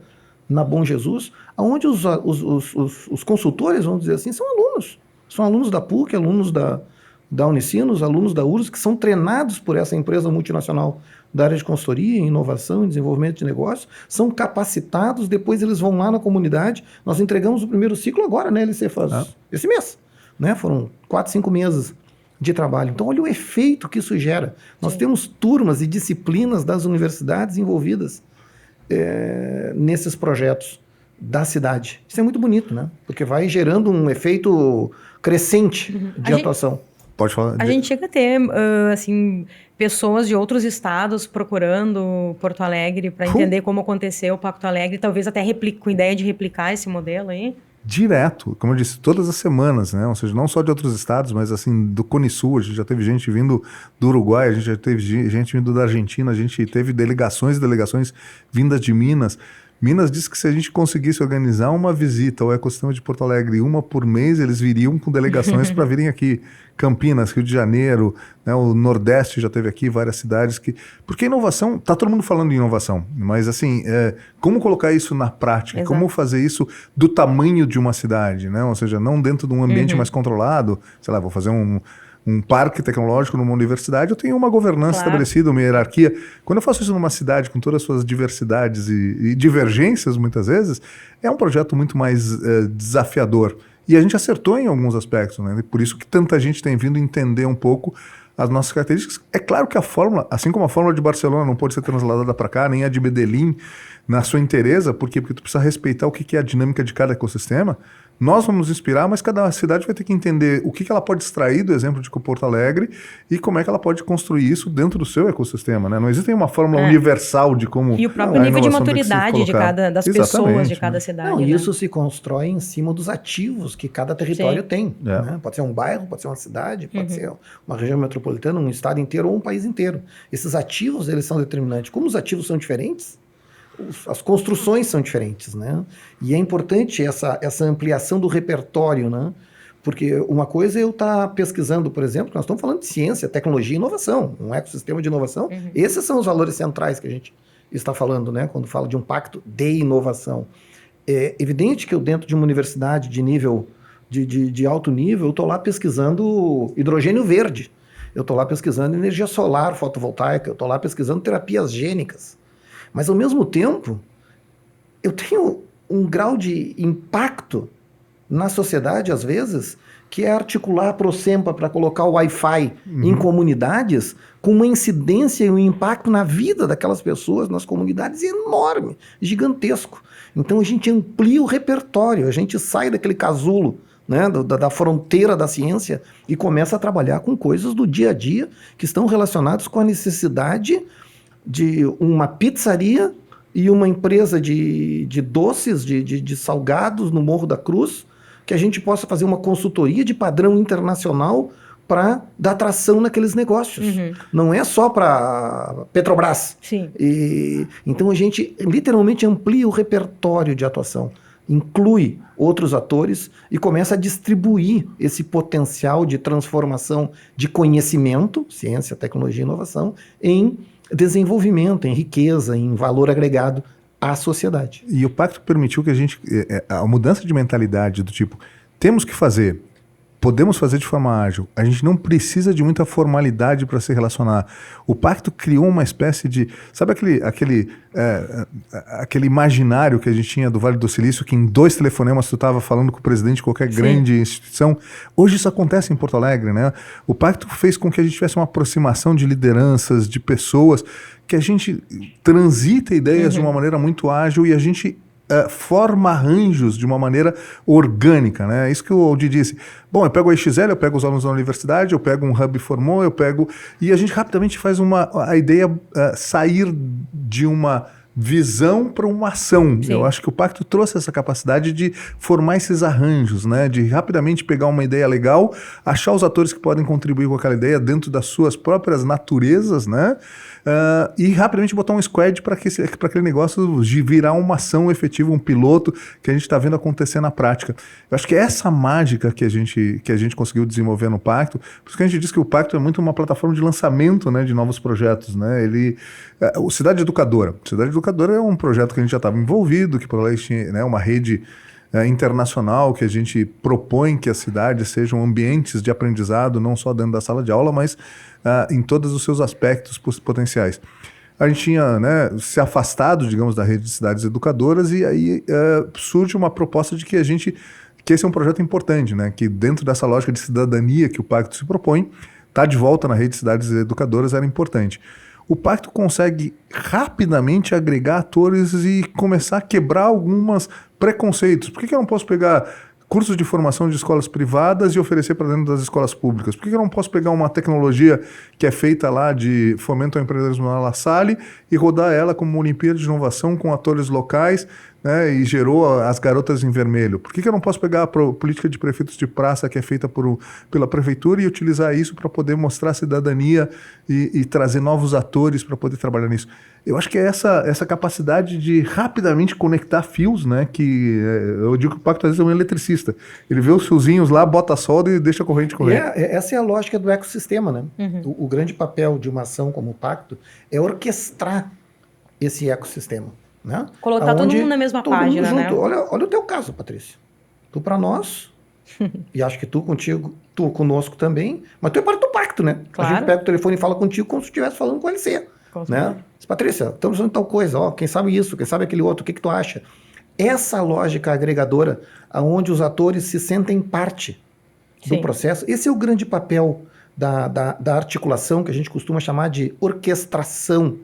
na Bom Jesus, onde os consultores, vamos dizer assim, são alunos. São alunos da PUC, alunos da Unicinos, alunos da URSS, que são treinados por essa empresa multinacional da área de consultoria, inovação e desenvolvimento de negócios, são capacitados, depois eles vão lá na comunidade. Nós entregamos o primeiro ciclo agora, né, LC, esse mês. Né? Foram 4, 5 meses de trabalho. Então, olha o efeito que isso gera. Nós temos turmas e disciplinas das universidades envolvidas nesses projetos da cidade. Isso é muito bonito, né? Porque vai gerando um efeito crescente de atuação. Pode falar. A gente chega a ter, assim, pessoas de outros estados procurando Porto Alegre para entender como aconteceu o Pacto Alegre, talvez até com ideia de replicar esse modelo aí. Direto, como eu disse, todas as semanas, né? Ou seja, não só de outros estados, mas assim, do Cone Sul, a gente já teve gente vindo do Uruguai, a gente já teve gente vindo da Argentina, a gente teve delegações vindas de Minas, Minas disse que se a gente conseguisse organizar uma visita ao ecossistema de Porto Alegre, uma por mês, eles viriam com delegações para virem aqui. Campinas, Rio de Janeiro, né, o Nordeste já teve aqui, várias cidades que... Porque inovação, tá todo mundo falando de inovação, mas assim, como colocar isso na prática? Exato. Como fazer isso do tamanho de uma cidade, né? Ou seja, não dentro de um ambiente mais controlado, sei lá, vou fazer um parque tecnológico numa universidade, eu tenho uma governança estabelecida, uma hierarquia. Quando eu faço isso numa cidade com todas as suas diversidades e divergências, muitas vezes, é um projeto muito mais desafiador. E a gente acertou em alguns aspectos, né? Por isso que tanta gente tem vindo entender um pouco as nossas características. É claro que a fórmula, assim como a fórmula de Barcelona não pode ser transladada para cá, nem a de Medellín, na sua inteireza, por quê? Porque tu precisa respeitar o que é a dinâmica de cada ecossistema. Nós vamos nos inspirar, mas cada cidade vai ter que entender o que ela pode extrair do exemplo de Porto Alegre e como é que ela pode construir isso dentro do seu ecossistema, né? Não existe uma fórmula universal de como... E o próprio nível de maturidade das pessoas de cada cidade. Não, né? Isso se constrói em cima dos ativos que cada território tem. Né? Pode ser um bairro, pode ser uma cidade, pode ser uma região metropolitana, um estado inteiro ou um país inteiro. Esses ativos, eles são determinantes. Como os ativos são diferentes, as construções são diferentes, né? E é importante essa ampliação do repertório, né? Porque uma coisa é eu estar pesquisando, por exemplo, nós estamos falando de ciência, tecnologia e inovação, um ecossistema de inovação. Esses são os valores centrais que a gente está falando, né? Quando fala de um pacto de inovação. É evidente que eu, dentro de uma universidade de nível, de alto nível, eu estou lá pesquisando hidrogênio verde, eu estou lá pesquisando energia solar fotovoltaica, eu estou lá pesquisando terapias gênicas. Mas, ao mesmo tempo, eu tenho um grau de impacto na sociedade, às vezes, que é articular a Procempa para colocar o Wi-Fi em comunidades com uma incidência e um impacto na vida daquelas pessoas, nas comunidades, enorme, gigantesco. Então, a gente amplia o repertório, a gente sai daquele casulo, né, da fronteira da ciência e começa a trabalhar com coisas do dia a dia que estão relacionadas com a necessidade de uma pizzaria e uma empresa de doces, de salgados no Morro da Cruz, que a gente possa fazer uma consultoria de padrão internacional para dar tração naqueles negócios. Não é só para Petrobras. Sim. Então a gente literalmente amplia o repertório de atuação, inclui outros atores e começa a distribuir esse potencial de transformação de conhecimento, ciência, tecnologia e inovação, em desenvolvimento, em riqueza, em valor agregado à sociedade. E o pacto permitiu que a mudança de mentalidade do tipo, temos que fazer, podemos fazer de forma ágil, a gente não precisa de muita formalidade para se relacionar. O pacto criou uma espécie de, sabe aquele imaginário que a gente tinha do Vale do Silício, que em 2 telefonemas tu estava falando com o presidente de qualquer grande instituição? Hoje isso acontece em Porto Alegre, né? O pacto fez com que a gente tivesse uma aproximação de lideranças, de pessoas, que a gente transita ideias de uma maneira muito ágil e a gente forma arranjos de uma maneira orgânica, né? Isso que o Aldir disse. Bom, eu pego a EXL, eu pego os alunos da universidade, eu pego um hub formou, e a gente rapidamente faz a ideia sair de uma visão para uma ação. Sim. Eu acho que o pacto trouxe essa capacidade de formar esses arranjos, né? De rapidamente pegar uma ideia legal, achar os atores que podem contribuir com aquela ideia dentro das suas próprias naturezas, né? E rapidamente botar um squad para aquele negócio virar uma ação efetiva, um piloto que a gente está vendo acontecer na prática. Eu acho que é essa mágica que a gente conseguiu desenvolver no Pacto, por isso que a gente diz que o Pacto é muito uma plataforma de lançamento, né, de novos projetos, né? O Cidade Educadora é um projeto que a gente já estava envolvido, que por lá tinha, né, uma rede internacional que a gente propõe que as cidades sejam ambientes de aprendizado, não só dentro da sala de aula, mas em todos os seus aspectos potenciais. A gente tinha, né, se afastado, digamos, da rede de cidades educadoras e aí surge uma proposta de que esse é um projeto importante, né, que dentro dessa lógica de cidadania que o Pacto se propõe, estar de volta na rede de cidades educadoras era importante. O Pacto consegue rapidamente agregar atores e começar a quebrar alguns preconceitos. Por que eu não posso pegar cursos de formação de escolas privadas e oferecer para dentro das escolas públicas? Por que eu não posso pegar uma tecnologia que é feita lá de fomento ao empreendedorismo na La Salle e rodar ela como uma Olimpíada de Inovação com atores locais né, e gerou as Garotas em Vermelho? Por que eu não posso pegar a política de prefeitos de praça que é feita pela prefeitura e utilizar isso para poder mostrar a cidadania e trazer novos atores para poder trabalhar nisso? Eu acho que é essa capacidade de rapidamente conectar fios, né? Que eu digo que o Pacto às vezes é um eletricista. Ele vê os fiozinhos lá, bota a solda e deixa a corrente correr. Essa é a lógica do ecossistema, né? O grande papel de uma ação como o Pacto é orquestrar esse ecossistema, né? Colocar todo mundo na mesma página, né? Olha o teu caso, Patrícia. Tu para nós, e acho que tu contigo, tu conosco também, mas tu é parte do Pacto, né? Claro. A gente pega o telefone e fala contigo como se estivesse falando com o LC. Né? Patrícia, estamos fazendo tal coisa, ó, quem sabe isso, quem sabe aquele outro, o que tu acha? Essa lógica agregadora, onde os atores se sentem parte do processo, esse é o grande papel da articulação, que a gente costuma chamar de orquestração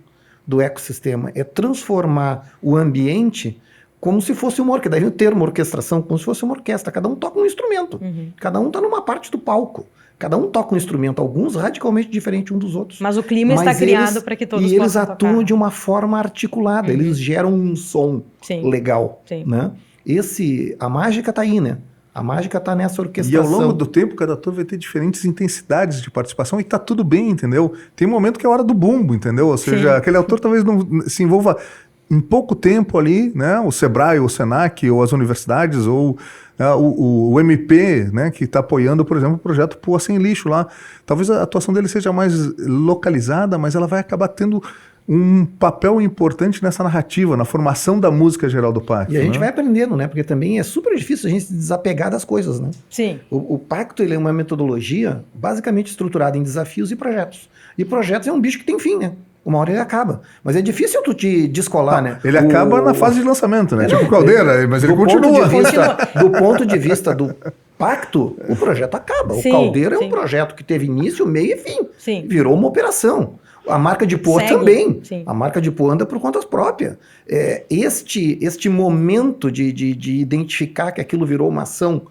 do ecossistema, é transformar o ambiente como se fosse uma orquestra, daí vem o termo orquestração, como se fosse uma orquestra, cada um toca um instrumento, cada um está numa parte do palco. Cada um toca um instrumento, alguns radicalmente diferentes um dos outros. Mas o clima está criado para que todos possam tocar. E eles atuam de uma forma articulada, eles geram um som legal. Né? A mágica está aí, né? A mágica está nessa orquestração. E ao longo do tempo, cada ator vai ter diferentes intensidades de participação e tá tudo bem, entendeu? Tem um momento que é a hora do bumbo, entendeu? Ou seja, aquele ator talvez não se envolva em pouco tempo ali, né? O Sebrae, o Senac, ou as universidades, ou o MP, né, que está apoiando, por exemplo, o projeto Pua Sem Lixo lá. Talvez a atuação dele seja mais localizada, mas ela vai acabar tendo um papel importante nessa narrativa, na formação da música geral do Pacto. E a gente vai aprendendo, né? Porque também é super difícil a gente se desapegar das coisas, né? Sim. O Pacto ele é uma metodologia basicamente estruturada em desafios e projetos. E projetos é um bicho que tem fim, né? Uma hora ele acaba. Mas é difícil tu te descolar, né? Ele acaba na fase de lançamento, né? Tipo Caldeira, mas ele continua. Do ponto de vista do Pacto, o projeto acaba. O Caldeira é um projeto que teve início, meio e fim. Sim. Virou uma operação. A marca de Poa também. Sim. A marca de Poa anda por contas próprias. Este momento de identificar que aquilo virou uma ação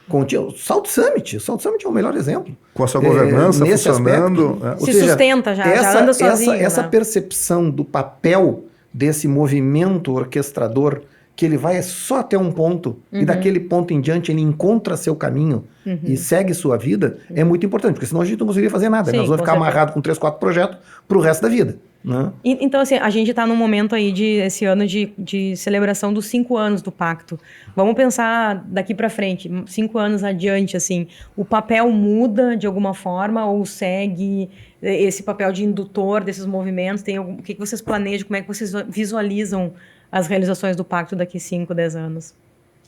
contínua. O Salt Summit é o melhor exemplo. Com a sua governança funcionando. Se sustenta já anda sozinho. Essa percepção do papel desse movimento orquestrador, que ele vai só até um ponto, e daquele ponto em diante ele encontra seu caminho e segue sua vida, é muito importante, porque senão a gente não conseguiria fazer nada. Nós vamos ficar amarrados com 3, 4 projetos pro resto da vida. Né? Então, assim, a gente está num momento aí esse ano de celebração dos 5 anos do Pacto. Vamos pensar daqui para frente, 5 anos adiante, assim, o papel muda de alguma forma ou segue esse papel de indutor desses movimentos? O que vocês planejam, como é que vocês visualizam as realizações do Pacto daqui 5, 10 anos?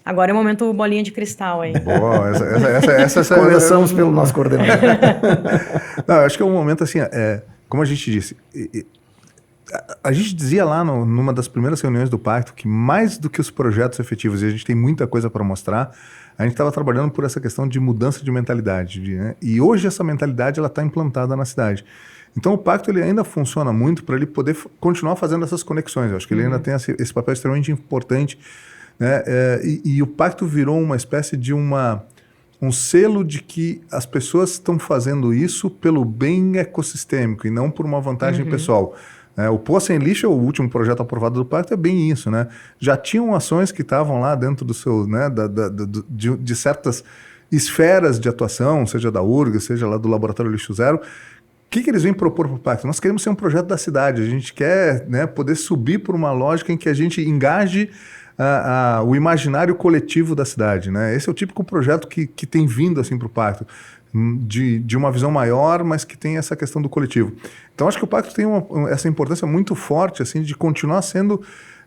Agora é o momento bolinha de cristal aí. Boa, Começamos pelo nosso coordenador. Não, eu acho que é um momento assim, como a gente disse, a gente dizia lá numa das primeiras reuniões do Pacto que mais do que os projetos efetivos, e a gente tem muita coisa para mostrar, a gente estava trabalhando por essa questão de mudança de mentalidade. Né? E hoje essa mentalidade está implantada na cidade. Então o Pacto ele ainda funciona muito para ele poder continuar fazendo essas conexões. Eu acho que ele ainda tem esse papel extremamente importante. Né? E o Pacto virou uma espécie de um selo de que as pessoas estão fazendo isso pelo bem ecossistêmico e não por uma vantagem pessoal. O Pua Sem Lixo, o último projeto aprovado do Pacto, é bem isso. Né? Já tinham ações que estavam lá dentro do seu, né, de certas esferas de atuação, seja da URGS, seja lá do Laboratório Lixo Zero. O que eles vêm propor para o Pacto? Nós queremos ser um projeto da cidade. A gente quer, né, poder subir por uma lógica em que a gente engaje o imaginário coletivo da cidade. Né? Esse é o típico projeto que tem vindo assim, para o Pacto. De uma visão maior, mas que tem essa questão do coletivo. Então, acho que o Pacto tem essa importância muito forte, assim, de continuar sendo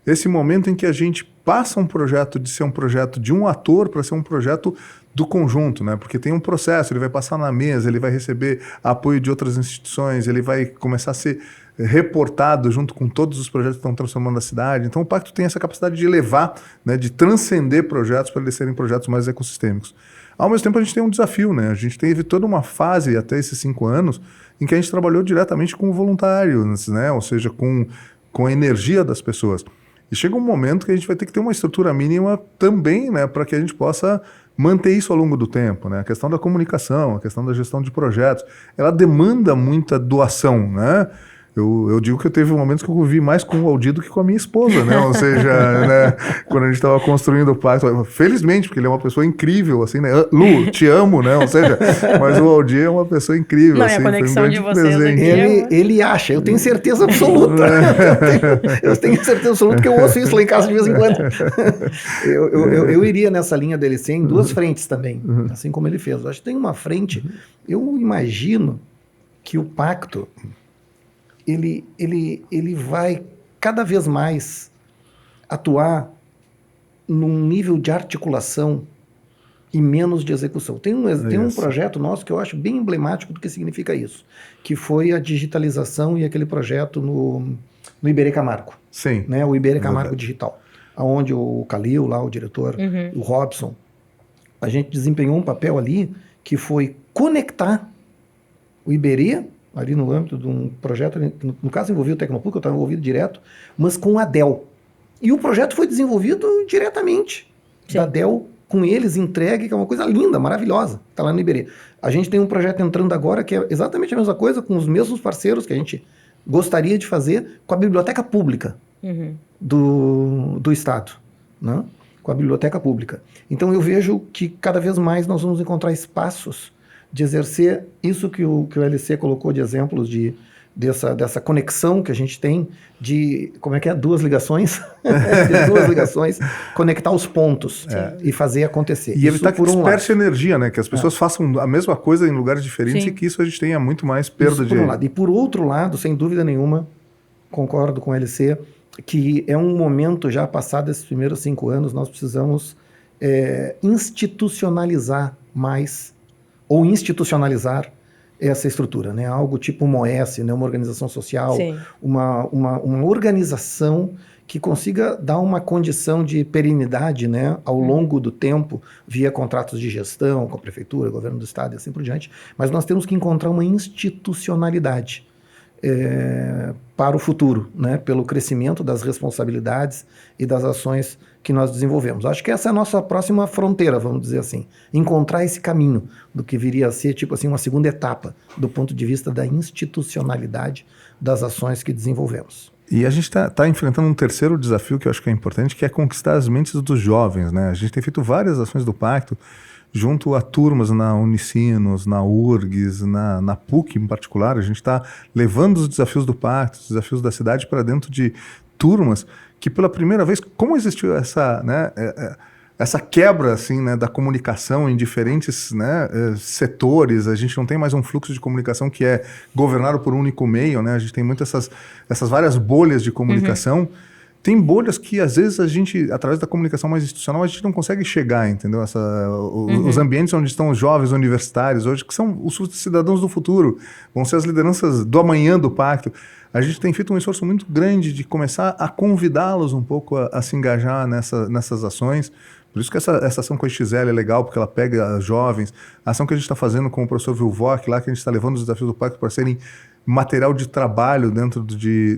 esse momento em que a gente passa um projeto de ser um projeto de um ator para ser um projeto do conjunto, né? Porque tem um processo, ele vai passar na mesa, ele vai receber apoio de outras instituições, ele vai começar a ser reportado junto com todos os projetos que estão transformando a cidade. Então, o Pacto tem essa capacidade de levar, né, de transcender projetos para eles serem projetos mais ecossistêmicos. Ao mesmo tempo, a gente tem um desafio, né? A gente teve toda uma fase, até esses 5 anos, em que a gente trabalhou diretamente com o voluntário, né? Ou seja, com a energia das pessoas. E chega um momento que a gente vai ter que ter uma estrutura mínima também, né? Para que a gente possa manter isso ao longo do tempo, né? A questão da comunicação, a questão da gestão de projetos, ela demanda muita doação, né? Eu digo que eu teve momentos que eu convivi mais com o Aldir do que com a minha esposa, né? Ou seja, né, quando a gente estava construindo o pacto, felizmente, porque ele é uma pessoa incrível, assim, né? Lu, te amo, né? Ou seja, mas o Aldir é uma pessoa incrível, Não, assim, a conexão foi um de grande vocês presente. aqui Ele acha, eu tenho certeza absoluta. Eu tenho certeza absoluta que eu ouço isso lá em casa de vez em quando. Eu iria nessa linha dele ser em duas frentes também, assim como ele fez. Eu acho que tem uma frente, eu imagino que o pacto ele vai cada vez mais atuar num nível de articulação e menos de execução. Tem um projeto nosso que eu acho bem emblemático do que significa isso, que foi a digitalização e aquele projeto no Iberê Camargo. Sim. Né, o Iberê Camargo Digital, onde o Calil, lá, o diretor, o Robson, a gente desempenhou um papel ali que foi conectar o Iberê, ali no âmbito de um projeto, no caso envolvia o Tecnopuc, eu estava envolvido direto, mas com a Dell. E o projeto foi desenvolvido diretamente da Dell, com eles entregue, que é uma coisa linda, maravilhosa, está lá no Iberê. A gente tem um projeto entrando agora que é exatamente a mesma coisa, com os mesmos parceiros que a gente gostaria de fazer com a biblioteca pública do Estado, né? Com a biblioteca pública. Então eu vejo que cada vez mais nós vamos encontrar espaços de exercer isso que o LC colocou de exemplos dessa conexão que a gente tem de, como é que é? Duas ligações, conectar os pontos e fazer acontecer. E evitar que disperse energia, né? Que as pessoas façam a mesma coisa em lugares diferentes e que isso a gente tenha muito mais perda de... Por um lado. E por outro lado, sem dúvida nenhuma, concordo com o LC, que é um momento já passado esses primeiros 5 anos, nós precisamos institucionalizar mais ou institucionalizar essa estrutura, né? Algo tipo uma OS, né? Uma organização social, uma organização que consiga dar uma condição de perenidade, né? Ao longo do tempo, via contratos de gestão com a prefeitura, governo do estado e assim por diante, mas nós temos que encontrar uma institucionalidade para o futuro, né? Pelo crescimento das responsabilidades e das ações que nós desenvolvemos. Acho que essa é a nossa próxima fronteira, vamos dizer assim. Encontrar esse caminho do que viria a ser, tipo assim, uma segunda etapa do ponto de vista da institucionalidade das ações que desenvolvemos. E a gente está enfrentando um terceiro desafio que eu acho que é importante, que é conquistar as mentes dos jovens, né? A gente tem feito várias ações do Pacto junto a turmas na Unicinos, na URGS, na PUC em particular. A gente está levando os desafios do Pacto, os desafios da cidade para dentro de turmas que pela primeira vez, como existiu essa, né, essa quebra assim, né, da comunicação em diferentes, né, setores, a gente não tem mais um fluxo de comunicação que é governado por um único meio, né, a gente tem muitas essas várias bolhas de comunicação. Tem bolhas que, às vezes, a gente, através da comunicação mais institucional, a gente não consegue chegar, entendeu? Os ambientes onde estão os jovens universitários hoje, que são os cidadãos do futuro, vão ser as lideranças do amanhã do Pacto. A gente tem feito um esforço muito grande de começar a convidá-los um pouco a se engajar nessas ações. Por isso que essa ação com a XL é legal, porque ela pega jovens. A ação que a gente está fazendo com o professor Vilvoc, lá que a gente está levando os desafios do Pacto para serem material de trabalho dentro de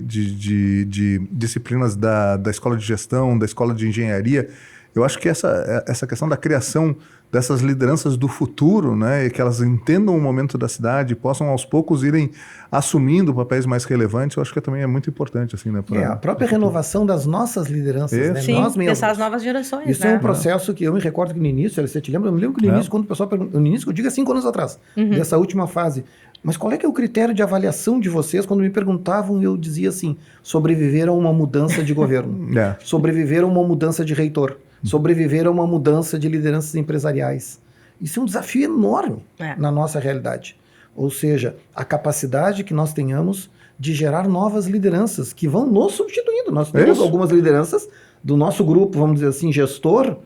disciplinas da escola de gestão, da escola de engenharia. Eu acho que essa questão da criação dessas lideranças do futuro, né, e que elas entendam o momento da cidade e possam aos poucos irem assumindo papéis mais relevantes, eu acho que também é muito importante. Assim, né, a própria renovação das nossas lideranças, né? Sim, Nós mesmos. pensar as novas gerações. Isso é um processo que eu me recordo que no início, você te lembra? Eu me lembro que no início, quando o pessoal pergunta, no início, eu digo 5 anos atrás, dessa última fase, mas qual é que é o critério de avaliação de vocês? Quando me perguntavam, eu dizia assim, sobreviver a uma mudança de governo, sobreviver a uma mudança de reitor, sobreviver a uma mudança de lideranças empresariais. Isso é um desafio enorme na nossa realidade. Ou seja, a capacidade que nós tenhamos de gerar novas lideranças que vão nos substituindo. Nós temos algumas lideranças do nosso grupo, vamos dizer assim, gestor,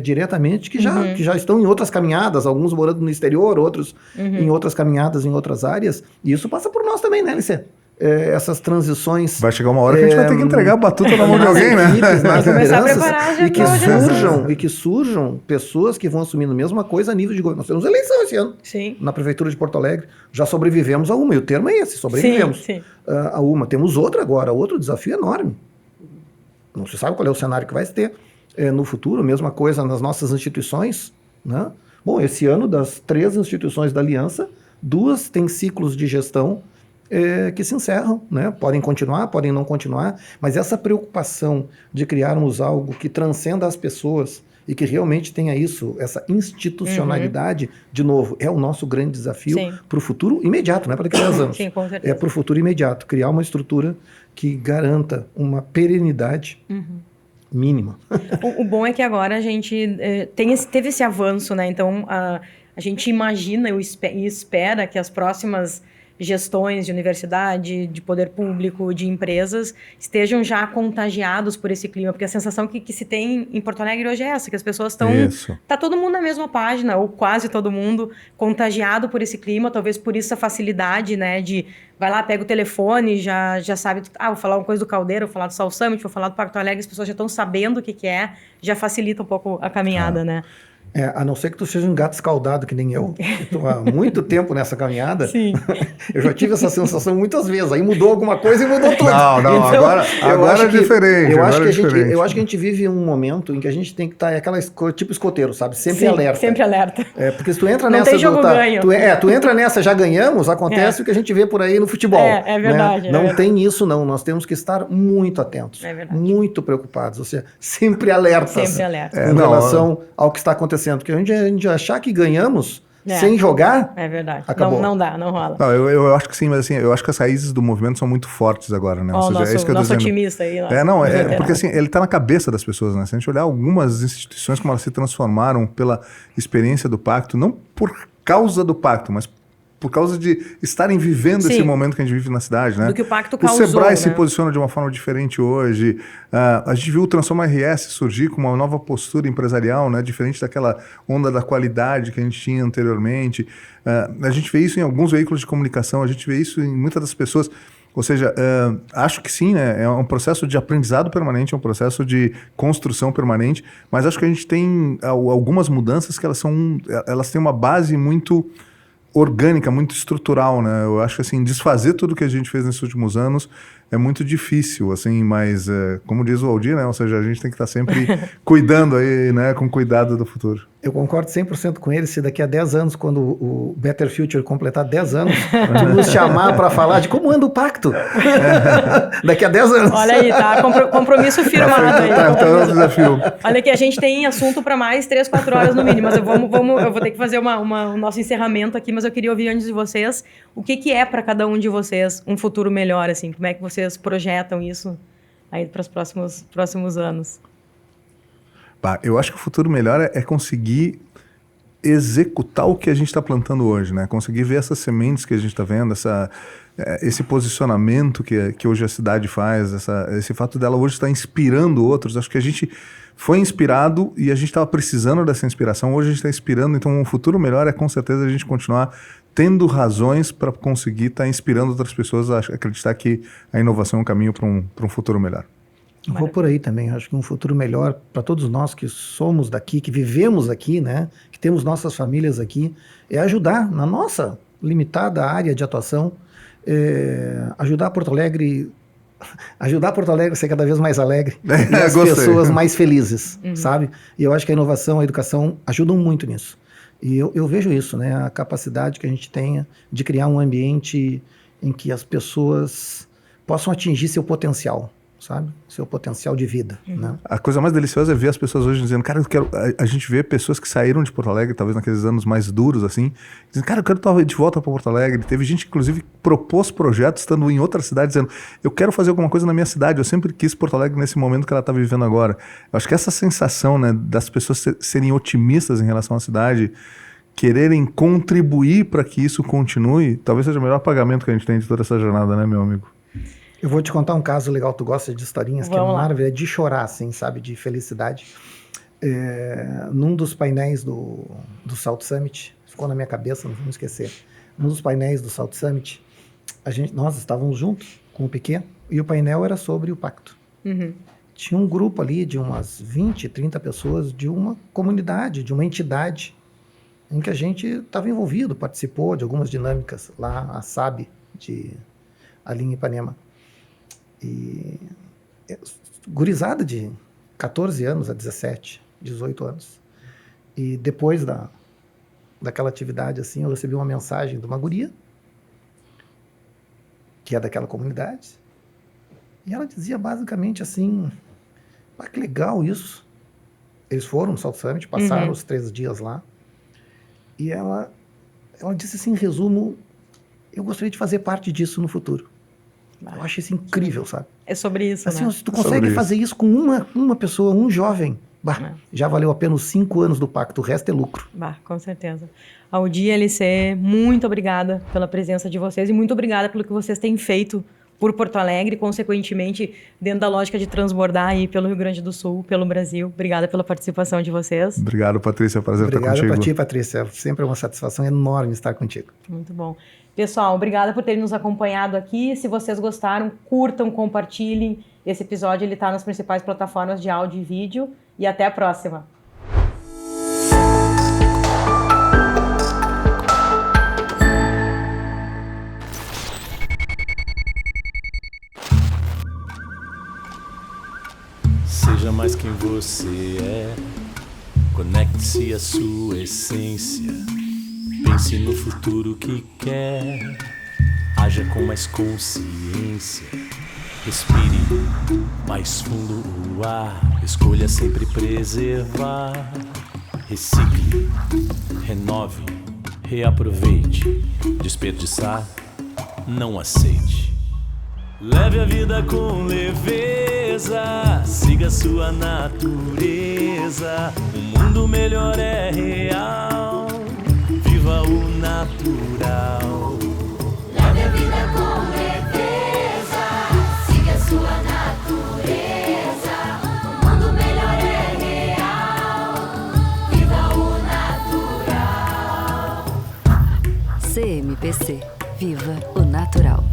diretamente, que já estão em outras caminhadas, alguns morando no exterior, outros em outras caminhadas, em outras áreas. E isso passa por nós também, né, LC? Essas transições... Vai chegar uma hora que a gente vai ter que entregar a batuta na mão de alguém, né? Nas lideranças, e que surjam pessoas que vão assumindo a mesma coisa a nível de governo. Nós temos eleição esse ano, na Prefeitura de Porto Alegre. Já sobrevivemos a uma, e o termo é esse, sobrevivemos a uma. Temos outra agora, outro desafio enorme. Não se sabe qual é o cenário que vai se ter no futuro, mesma coisa nas nossas instituições, né? Bom, esse ano, das 3 instituições da Aliança, 2 têm ciclos de gestão que se encerram, né? Podem continuar, podem não continuar, mas essa preocupação de criarmos algo que transcenda as pessoas e que realmente tenha isso, essa institucionalidade, de novo, é o nosso grande desafio para o futuro imediato, não é para daqui a 10 anos. Sim, com certeza. É para o futuro imediato, criar uma estrutura que garanta uma perenidade mínima. O bom é que agora a gente teve esse avanço, né? Então, a gente imagina e espera que as próximas gestões de universidade, de poder público, de empresas, estejam já contagiados por esse clima, porque a sensação que se tem em Porto Alegre hoje é essa, que as pessoas estão... Tá todo mundo na mesma página, ou quase todo mundo, contagiado por esse clima, talvez por isso a facilidade, né, de... Vai lá, pega o telefone, já sabe... vou falar uma coisa do Caldeira, vou falar do South Summit, vou falar do Porto Alegre, as pessoas já estão sabendo o que é, já facilita um pouco a caminhada, né? A não ser que tu seja um gato escaldado que nem eu, estou há muito tempo nessa caminhada. Sim. Eu já tive essa sensação muitas vezes. Aí mudou alguma coisa e mudou tudo. Não, então, agora é diferente. Eu acho que a gente vive um momento em que a gente tem que estar tipo escoteiro, sabe? Sempre alerta. Sempre alerta. Porque se tu entra não nessa... Tem jogo ganho. Tu entra nessa, já ganhamos, acontece o que a gente vê por aí no futebol. É verdade. Né? Não tem isso, não. Nós temos que estar muito atentos. É verdade. Muito preocupados. Ou seja, sempre alertas. Sempre alerta. Com relação ao que está acontecendo. Porque a gente achar que ganhamos sem jogar... É verdade. Acabou. Não dá, não rola. Não, eu acho que sim, mas assim, eu acho que as raízes do movimento são muito fortes agora, né? Ou seja, é isso que eu tô nosso dizendo. otimista aí. Porque assim, ele tá na cabeça das pessoas, né? Se a gente olhar algumas instituições como elas se transformaram pela experiência do pacto, não por causa do pacto, mas por causa de estarem vivendo esse momento que a gente vive na cidade, né? Do que o pacto causou, o Sebrae, né, se né? posiciona de uma forma diferente hoje. A gente viu o Transforma RS surgir com uma nova postura empresarial, né? Diferente daquela onda da qualidade que a gente tinha anteriormente. A gente vê isso em alguns veículos de comunicação, a gente vê isso em muitas das pessoas. Ou seja, acho que sim, né? É um processo de aprendizado permanente, é um processo de construção permanente, mas acho que a gente tem algumas mudanças que elas têm uma base muito orgânica, muito estrutural, né? Eu acho que assim, desfazer tudo que a gente fez nesses últimos anos é muito difícil, assim, mas como diz o Aldir, né? Ou seja, a gente tem que estar sempre cuidando aí, né? Com cuidado do futuro. Eu concordo 100% com ele. Se daqui a 10 anos, quando o Better Future completar 10 anos, tu nos chamar para falar de como anda o pacto. Daqui a 10 anos. Olha aí, tá? Compromisso firmado aí. Tá o desafio. Olha que a gente tem assunto para mais 3, 4 horas no mínimo, mas eu vou ter que fazer o nosso encerramento aqui, mas eu queria ouvir antes de vocês o que é para cada um de vocês um futuro melhor, assim, como é que vocês projetam isso aí para os próximos anos? Eu acho que o futuro melhor é conseguir executar o que a gente está plantando hoje, né? Conseguir ver essas sementes que a gente está vendo, esse posicionamento que hoje a cidade faz, esse fato dela hoje estar inspirando outros. Acho que a gente foi inspirado e a gente estava precisando dessa inspiração. Hoje a gente está inspirando, então um futuro melhor é com certeza a gente continuar tendo razões para conseguir estar inspirando outras pessoas a acreditar que a inovação é um caminho para um futuro melhor. Vou por aí também. Acho que um futuro melhor para todos nós que somos daqui, que vivemos aqui, né, que temos nossas famílias aqui, é ajudar na nossa limitada área de atuação, ajudar Porto Alegre a ser cada vez mais alegre e as pessoas mais felizes, sabe? E eu acho que a inovação, a educação ajudam muito nisso. E eu vejo isso, né, a capacidade que a gente tenha de criar um ambiente em que as pessoas possam atingir seu potencial, sabe? Seu potencial de vida, né? A coisa mais deliciosa é ver as pessoas hoje dizendo, cara, a gente vê pessoas que saíram de Porto Alegre, talvez naqueles anos mais duros, assim, dizendo, cara, eu quero estar de volta para Porto Alegre. Teve gente que, inclusive, propôs projetos estando em outra cidade, dizendo, eu quero fazer alguma coisa na minha cidade, eu sempre quis Porto Alegre nesse momento que ela está vivendo agora. Eu acho que essa sensação, né, das pessoas serem otimistas em relação à cidade, quererem contribuir para que isso continue, talvez seja o melhor pagamento que a gente tem de toda essa jornada, né, meu amigo? Eu vou te contar um caso legal, tu gosta de historinhas, Vamos que é lá. maravilha, de chorar, assim, sabe, de felicidade. Num dos painéis do South Summit, ficou na minha cabeça, não vou esquecer, num dos painéis do South Summit, nós estávamos juntos com o Piquet, e o painel era sobre o pacto. Tinha um grupo ali de umas 20, 30 pessoas de uma comunidade, de uma entidade, em que a gente estava envolvido, participou de algumas dinâmicas lá, a SAB, ali em Ipanema. E gurizada de 14 anos a 17, 18 anos. E depois daquela atividade, assim, eu recebi uma mensagem de uma guria que é daquela comunidade. E ela dizia basicamente assim, que legal isso. Eles foram no Salto Summit, passaram os 3 dias lá. E ela disse assim, em resumo, eu gostaria de fazer parte disso no futuro. Eu acho isso incrível, sabe? É sobre isso, assim, né? Se tu consegue fazer isso com uma pessoa, um jovem, já valeu a pena os 5 anos do pacto, o resto é lucro. Com certeza. Ao DLC, muito obrigada pela presença de vocês e muito obrigada pelo que vocês têm feito por Porto Alegre, consequentemente, dentro da lógica de transbordar aí pelo Rio Grande do Sul, pelo Brasil. Obrigada pela participação de vocês. Obrigado, Patrícia. Prazer estar contigo. Obrigado para ti, Patrícia. Sempre é uma satisfação enorme estar contigo. Muito bom. Pessoal, obrigada por terem nos acompanhado aqui. Se vocês gostaram, curtam, compartilhem. Esse episódio ele está nas principais plataformas de áudio e vídeo. E até a próxima. Seja mais quem você é, conecte-se à sua essência. Pense no futuro que quer, haja com mais consciência. Respire mais fundo o ar, escolha sempre preservar. Recicle, renove, reaproveite. Desperdiçar, não aceite. Leve a vida com leveza, siga sua natureza. O mundo melhor é real, viva o natural. Leve a vida com leveza, siga sua natureza. O mundo melhor é real, viva o natural. CMPC, viva o natural.